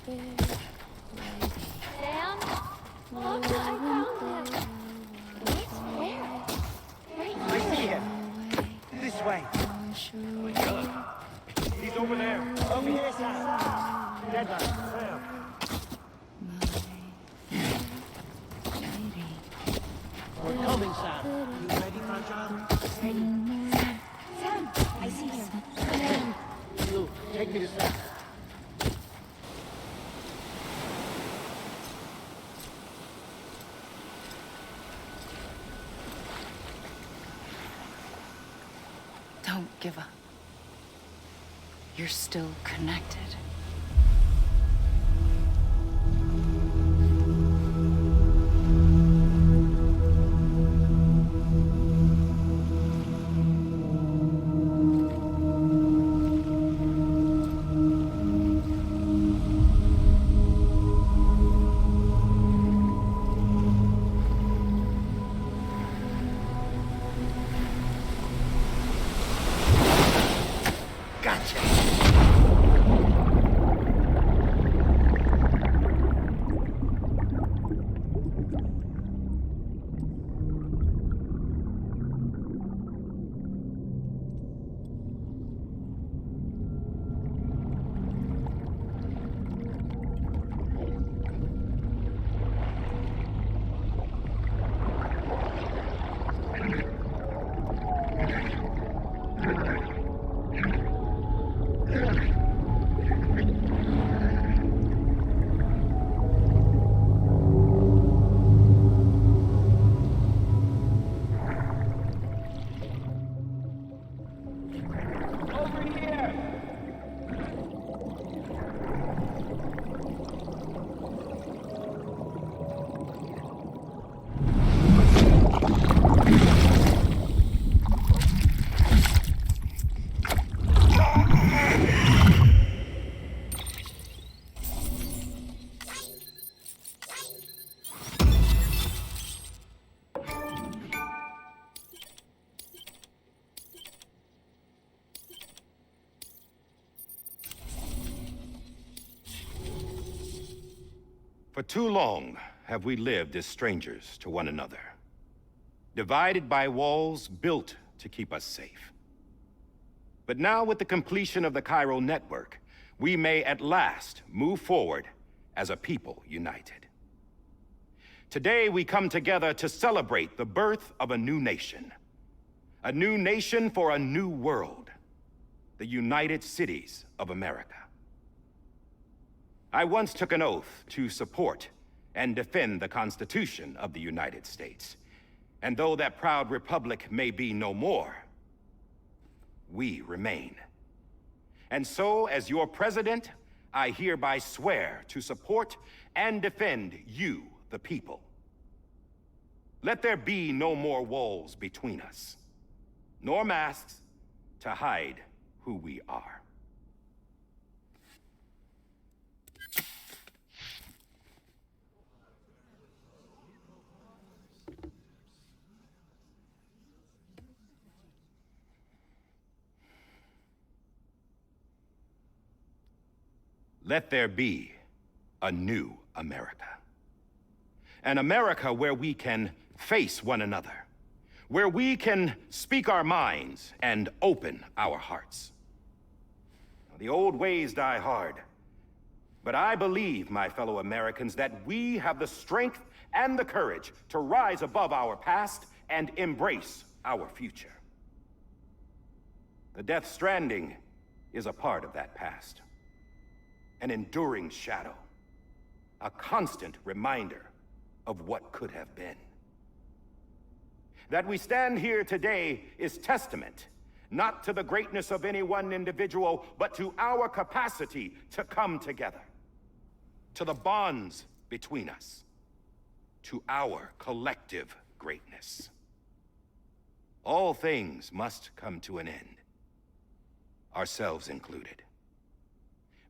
Sam? Look, I found him! Wait, where? Right I see him. This way. He's over there. Over here, Sam. Deadline. Sam. We're coming, Sam. You ready, Fragile? Ready. Sam, I see him. Luke, take me to Sam. Don't give up. You're still connected. For too long have we lived as strangers to one another, divided by walls built to keep us safe. But now, with the completion of the chiral network, we may at last move forward as a people united. Today, we come together to celebrate the birth of a new nation for a new world, the United Cities of America. I once took an oath to support and defend the Constitution of the United States. And though that proud republic may be no more, we remain. And so, as your president, I hereby swear to support and defend you, the people. Let there be no more walls between us, nor masks to hide who we are. Let there be a new America. An America where we can face one another, where we can speak our minds and open our hearts. The old ways die hard, but I believe, my fellow Americans, that we have the strength and the courage to rise above our past and embrace our future. The Death Stranding is a part of that past. An enduring shadow, a constant reminder of what could have been. That we stand here today is testament, not to the greatness of any one individual, but to our capacity to come together, to the bonds between us, to our collective greatness. All things must come to an end, ourselves included.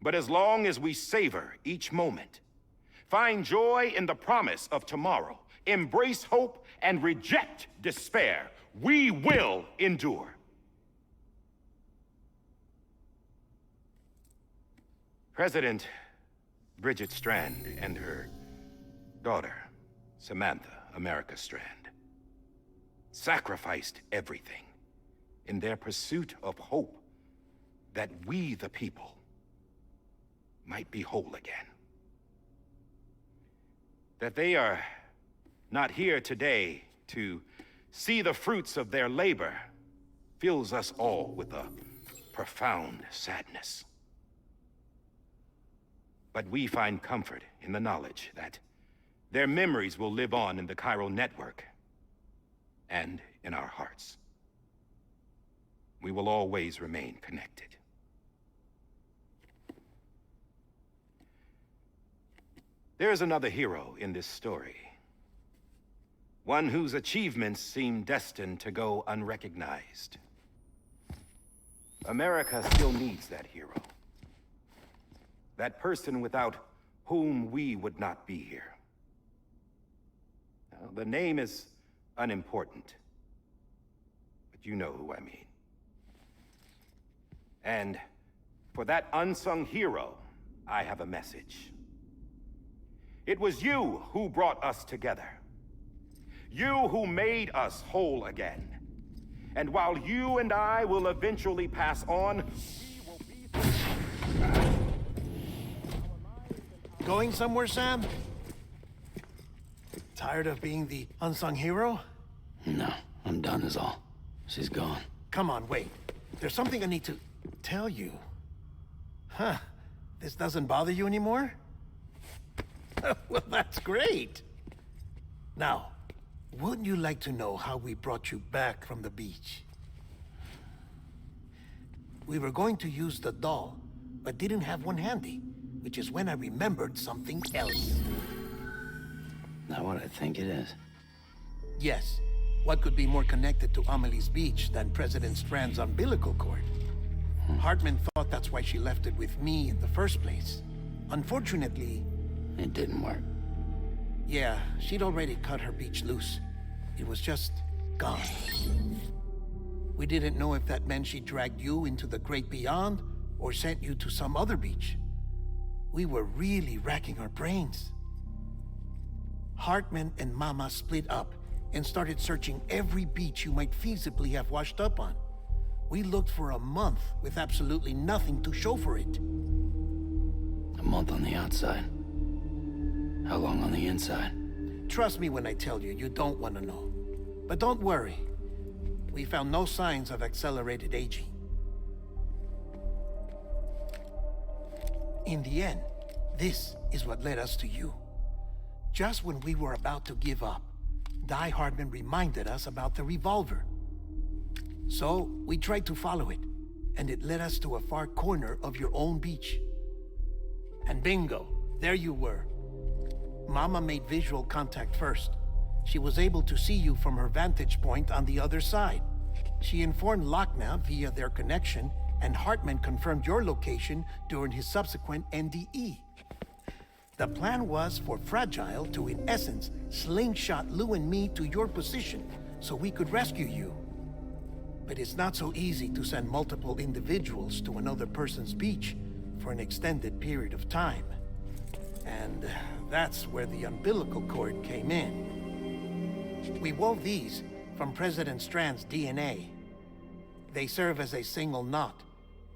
But as long as we savor each moment, find joy in the promise of tomorrow, embrace hope, and reject despair, we will endure. President, Bridget Strand and her daughter, Samantha America Strand, sacrificed everything in their pursuit of hope that we, the people, might be whole again. That they are not here today to see the fruits of their labor fills us all with a profound sadness. But we find comfort in the knowledge that their memories will live on in the chiral network and in our hearts. We will always remain connected. There is another hero in this story. One whose achievements seem destined to go unrecognized. America still needs that hero. That person without whom we would not be here. Now, the name is unimportant, but you know who I mean. And for that unsung hero, I have a message. It was you who brought us together. You who made us whole again. And while you and I will eventually pass on, we will be... Going somewhere, Sam? Tired of being the unsung hero? No, I'm done is all. She's gone. Come on, wait. There's something I need to tell you. Huh. This doesn't bother you anymore? Well, that's great. Now, wouldn't you like to know how we brought you back from the beach? We were going to use the doll, but didn't have one handy, which is when I remembered something else. Not what I think it is. Yes. What could be more connected to Amelie's beach than President Strand's umbilical cord? Hartman thought that's why she left it with me in the first place. Unfortunately... It didn't work. Yeah, she'd already cut her beach loose. It was just gone. We didn't know if that meant she dragged you into the great beyond or sent you to some other beach. We were really racking our brains. Hartman and Mama split up and started searching every beach you might feasibly have washed up on. We looked for a month with absolutely nothing to show for it. A month on the outside. How long on the inside? Trust me when I tell you, you don't want to know. But don't worry. We found no signs of accelerated aging. In the end, this is what led us to you. Just when we were about to give up, Die Hardman reminded us about the revolver. So, we tried to follow it, and it led us to a far corner of your own beach. And bingo, there you were. Mama made visual contact first. She was able to see you from her vantage point on the other side. She informed Lochna via their connection, and Hartman confirmed your location during his subsequent NDE. The plan was for Fragile to, in essence, slingshot Lou and me to your position so we could rescue you. But it's not so easy to send multiple individuals to another person's beach for an extended period of time. And that's where the umbilical cord came in. We wove these from President Strand's DNA. They serve as a single knot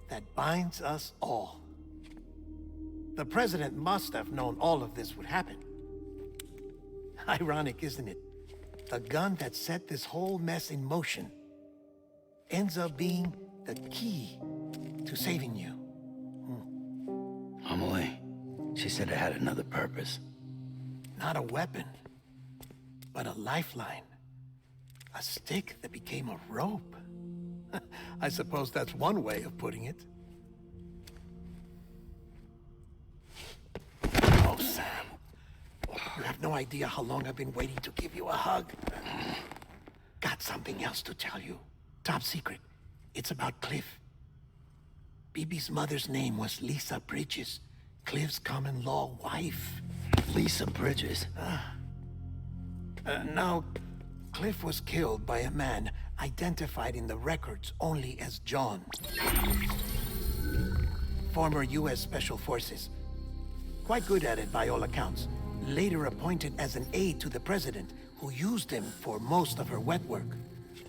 that binds us all. The President must have known all of this would happen. Ironic, isn't it? The gun that set this whole mess in motion ends up being the key to saving you. Amelie, she said it had another purpose. Not a weapon, but a lifeline. A stick that became a rope. I suppose that's one way of putting it. Oh, Sam. You have no idea how long I've been waiting to give you a hug. Got something else to tell you. Top secret. It's about Cliff. BB's mother's name was Lisa Bridges, Cliff's common-law wife. Lisa Bridges? Now, Cliff was killed by a man identified in the records only as John. Former U.S. Special Forces. Quite good at it by all accounts. Later appointed as an aide to the president, who used him for most of her wet work.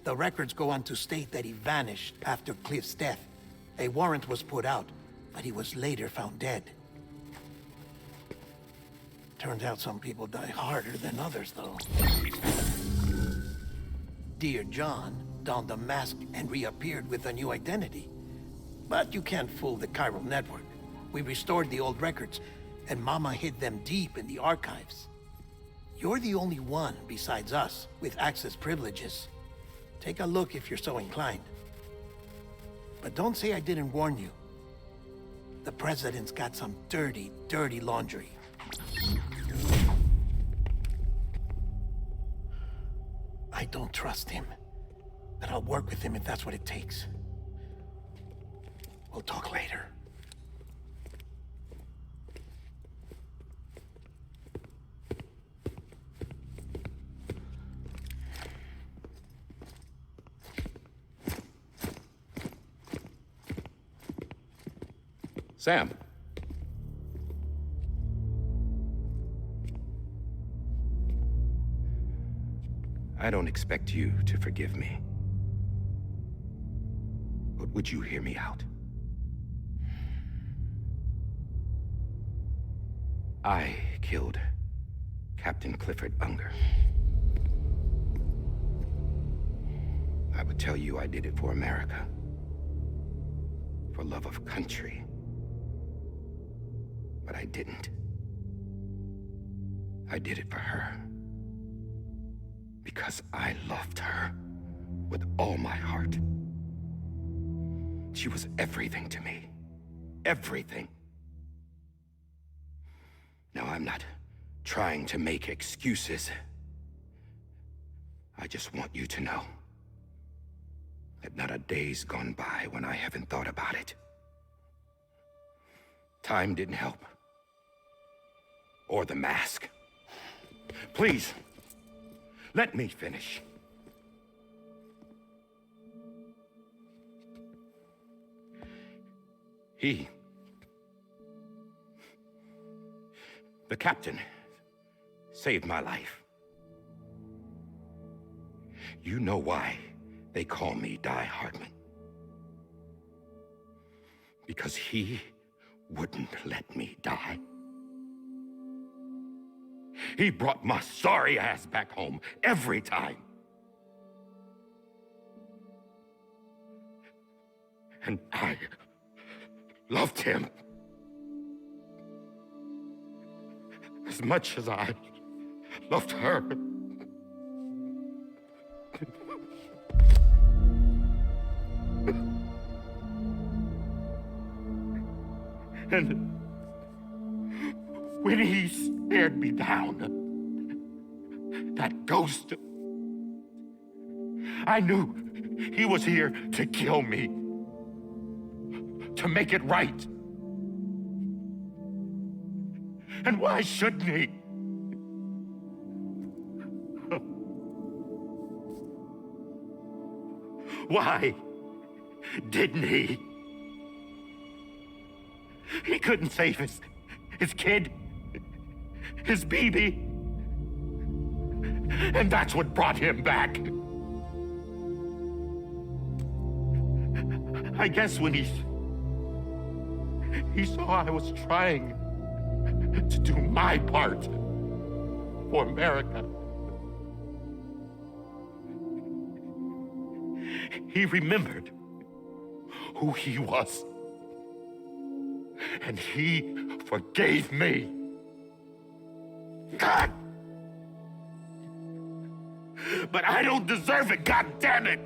The records go on to state that he vanished after Cliff's death. A warrant was put out, but he was later found dead. Turns out some people die harder than others, though. Dear John donned a mask and reappeared with a new identity. But you can't fool the chiral network. We restored the old records, and Mama hid them deep in the archives. You're the only one, besides us, with access privileges. Take a look if you're so inclined. But don't say I didn't warn you. The president's got some dirty, dirty laundry. I don't trust him, but I'll work with him if that's what it takes. We'll talk later. Sam. I don't expect you to forgive me. But would you hear me out? I killed Captain Clifford Unger. I would tell you I did it for America. For love of country. But I didn't. I did it for her. Because I loved her with all my heart. She was everything to me. Everything. Now, I'm not trying to make excuses. I just want you to know that not a day's gone by when I haven't thought about it. Time didn't help. Or the mask. Please, let me finish. The captain, saved my life. You know why they call me Die Hardman. Because he wouldn't let me die. He brought my sorry ass back home every time. And I loved him as much as I loved her. And when he stared me down, that ghost, I knew he was here to kill me, to make it right. And why shouldn't he? Why didn't he? He couldn't save his kid, his baby. And that's what brought him back. I guess when he saw I was trying to do my part for America, he remembered who he was. And he forgave me. God! But I don't deserve it, God damn it!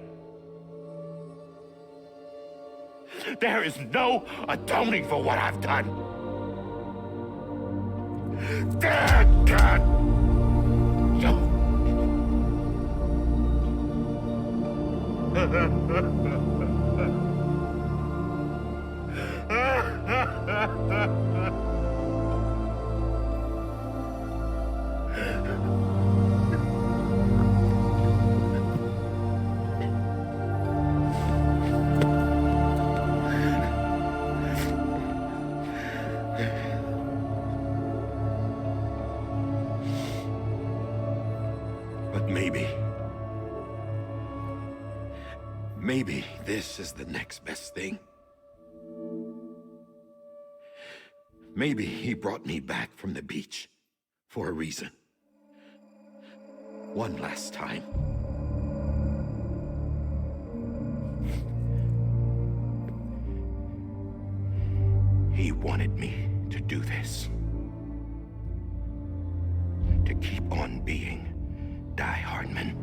There is no atoning for what I've done. Damn, God! Maybe. Maybe this is the next best thing. Maybe he brought me back from the beach for a reason. One last time. He wanted me to do this. To keep on being Die Hardman.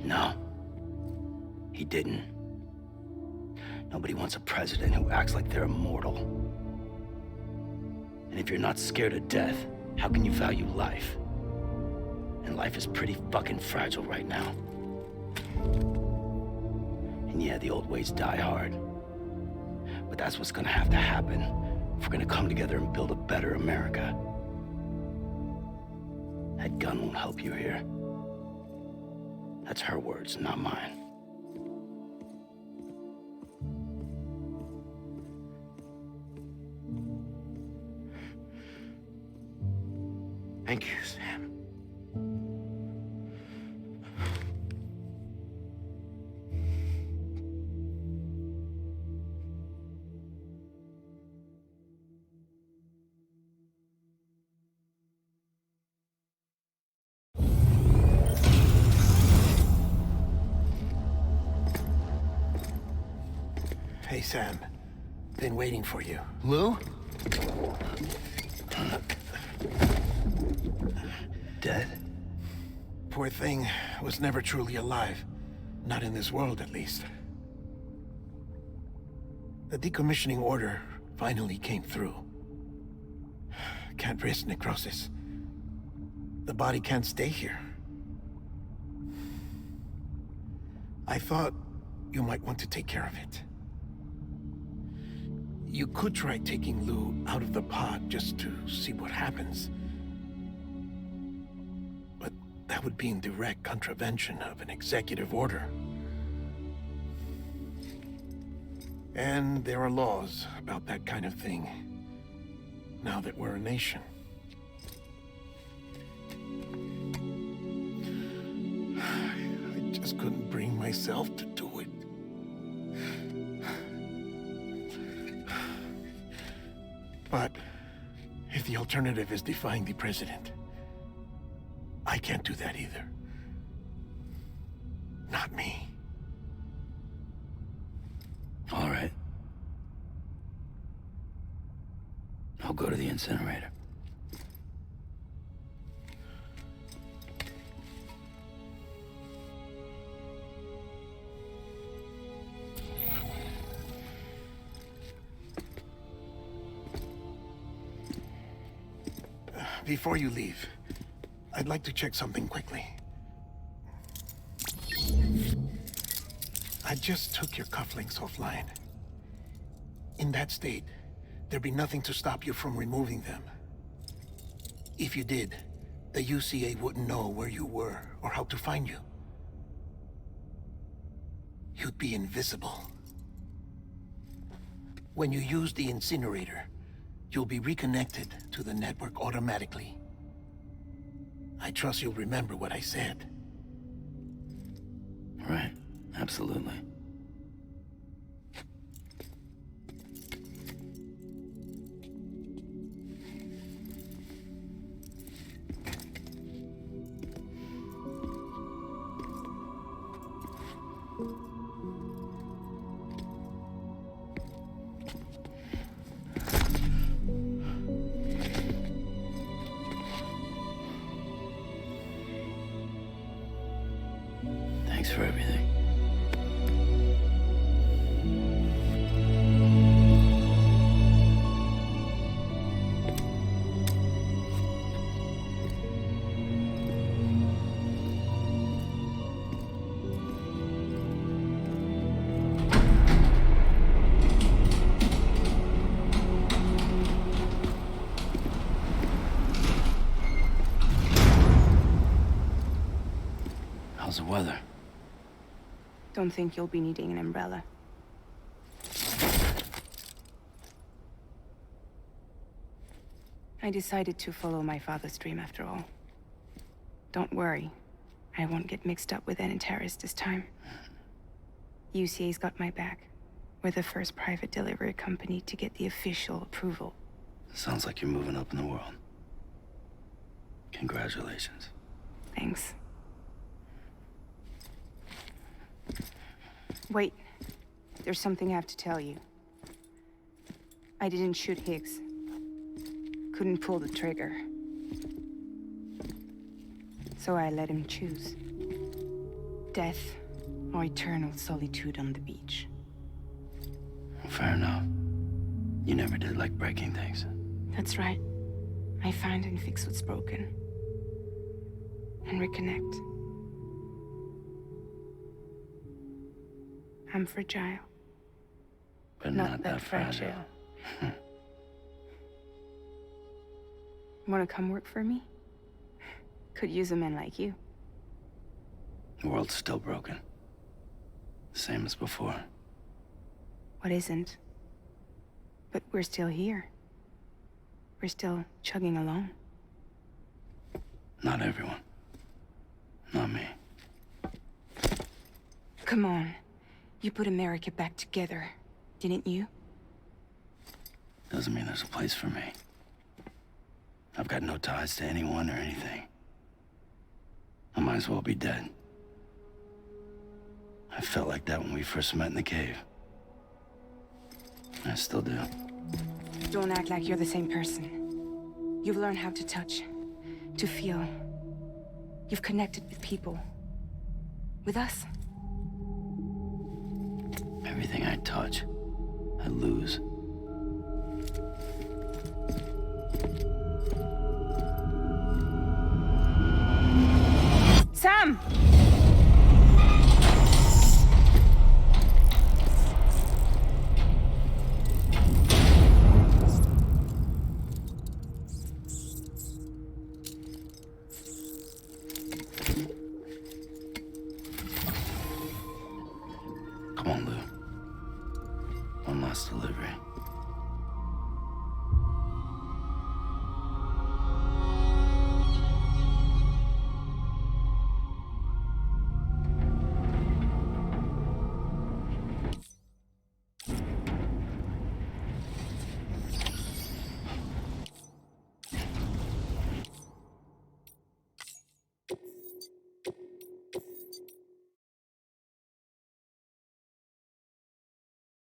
No. He didn't. Nobody wants a president who acts like they're immortal. And if you're not scared of death, how can you value life? And life is pretty fucking fragile right now. And yeah, the old ways die hard. But that's what's gonna have to happen if we're gonna come together and build a better America. That gun won't help you here. That's her words, not mine. Thank you, Sam. Hey, Sam. Been waiting for you. Lou? Dead? Poor thing was never truly alive. Not in this world, at least. The decommissioning order finally came through. Can't risk necrosis. The body can't stay here. I thought you might want to take care of it. You could try taking Lou out of the pod just to see what happens. But that would be in direct contravention of an executive order. And there are laws about that kind of thing, now that we're a nation. I just couldn't bring myself to do it. But if the alternative is defying the president, I can't do that either. Not me. All right. I'll go to the incinerator. Before you leave, I'd like to check something quickly. I just took your cufflinks offline. In that state, there'd be nothing to stop you from removing them. If you did, the UCA wouldn't know where you were or how to find you. You'd be invisible. When you use the incinerator, you'll be reconnected to the network automatically. I trust you'll remember what I said. Right, absolutely. Thanks for everything. How's the weather? Don't think you'll be needing an umbrella. I decided to follow my father's dream after all. Don't worry. I won't get mixed up with any terrorists this time. UCA's got my back. We're the first private delivery company to get the official approval. Sounds like you're moving up in the world. Congratulations. Thanks. Wait. There's something I have to tell you. I didn't shoot Higgs. Couldn't pull the trigger. So I let him choose. Death or eternal solitude on the beach. Fair enough. You never did like breaking things. That's right. I find and fix what's broken. And reconnect. I'm fragile. But not that fragile. Wanna come work for me? Could use a man like you. The world's still broken. Same as before. What isn't? But we're still here. We're still chugging along. Not everyone. Not me. Come on. You put America back together, didn't you? Doesn't mean there's a place for me. I've got no ties to anyone or anything. I might as well be dead. I felt like that when we first met in the cave. I still do. Don't act like you're the same person. You've learned how to touch, to feel. You've connected with people. With us. Everything I touch, I lose.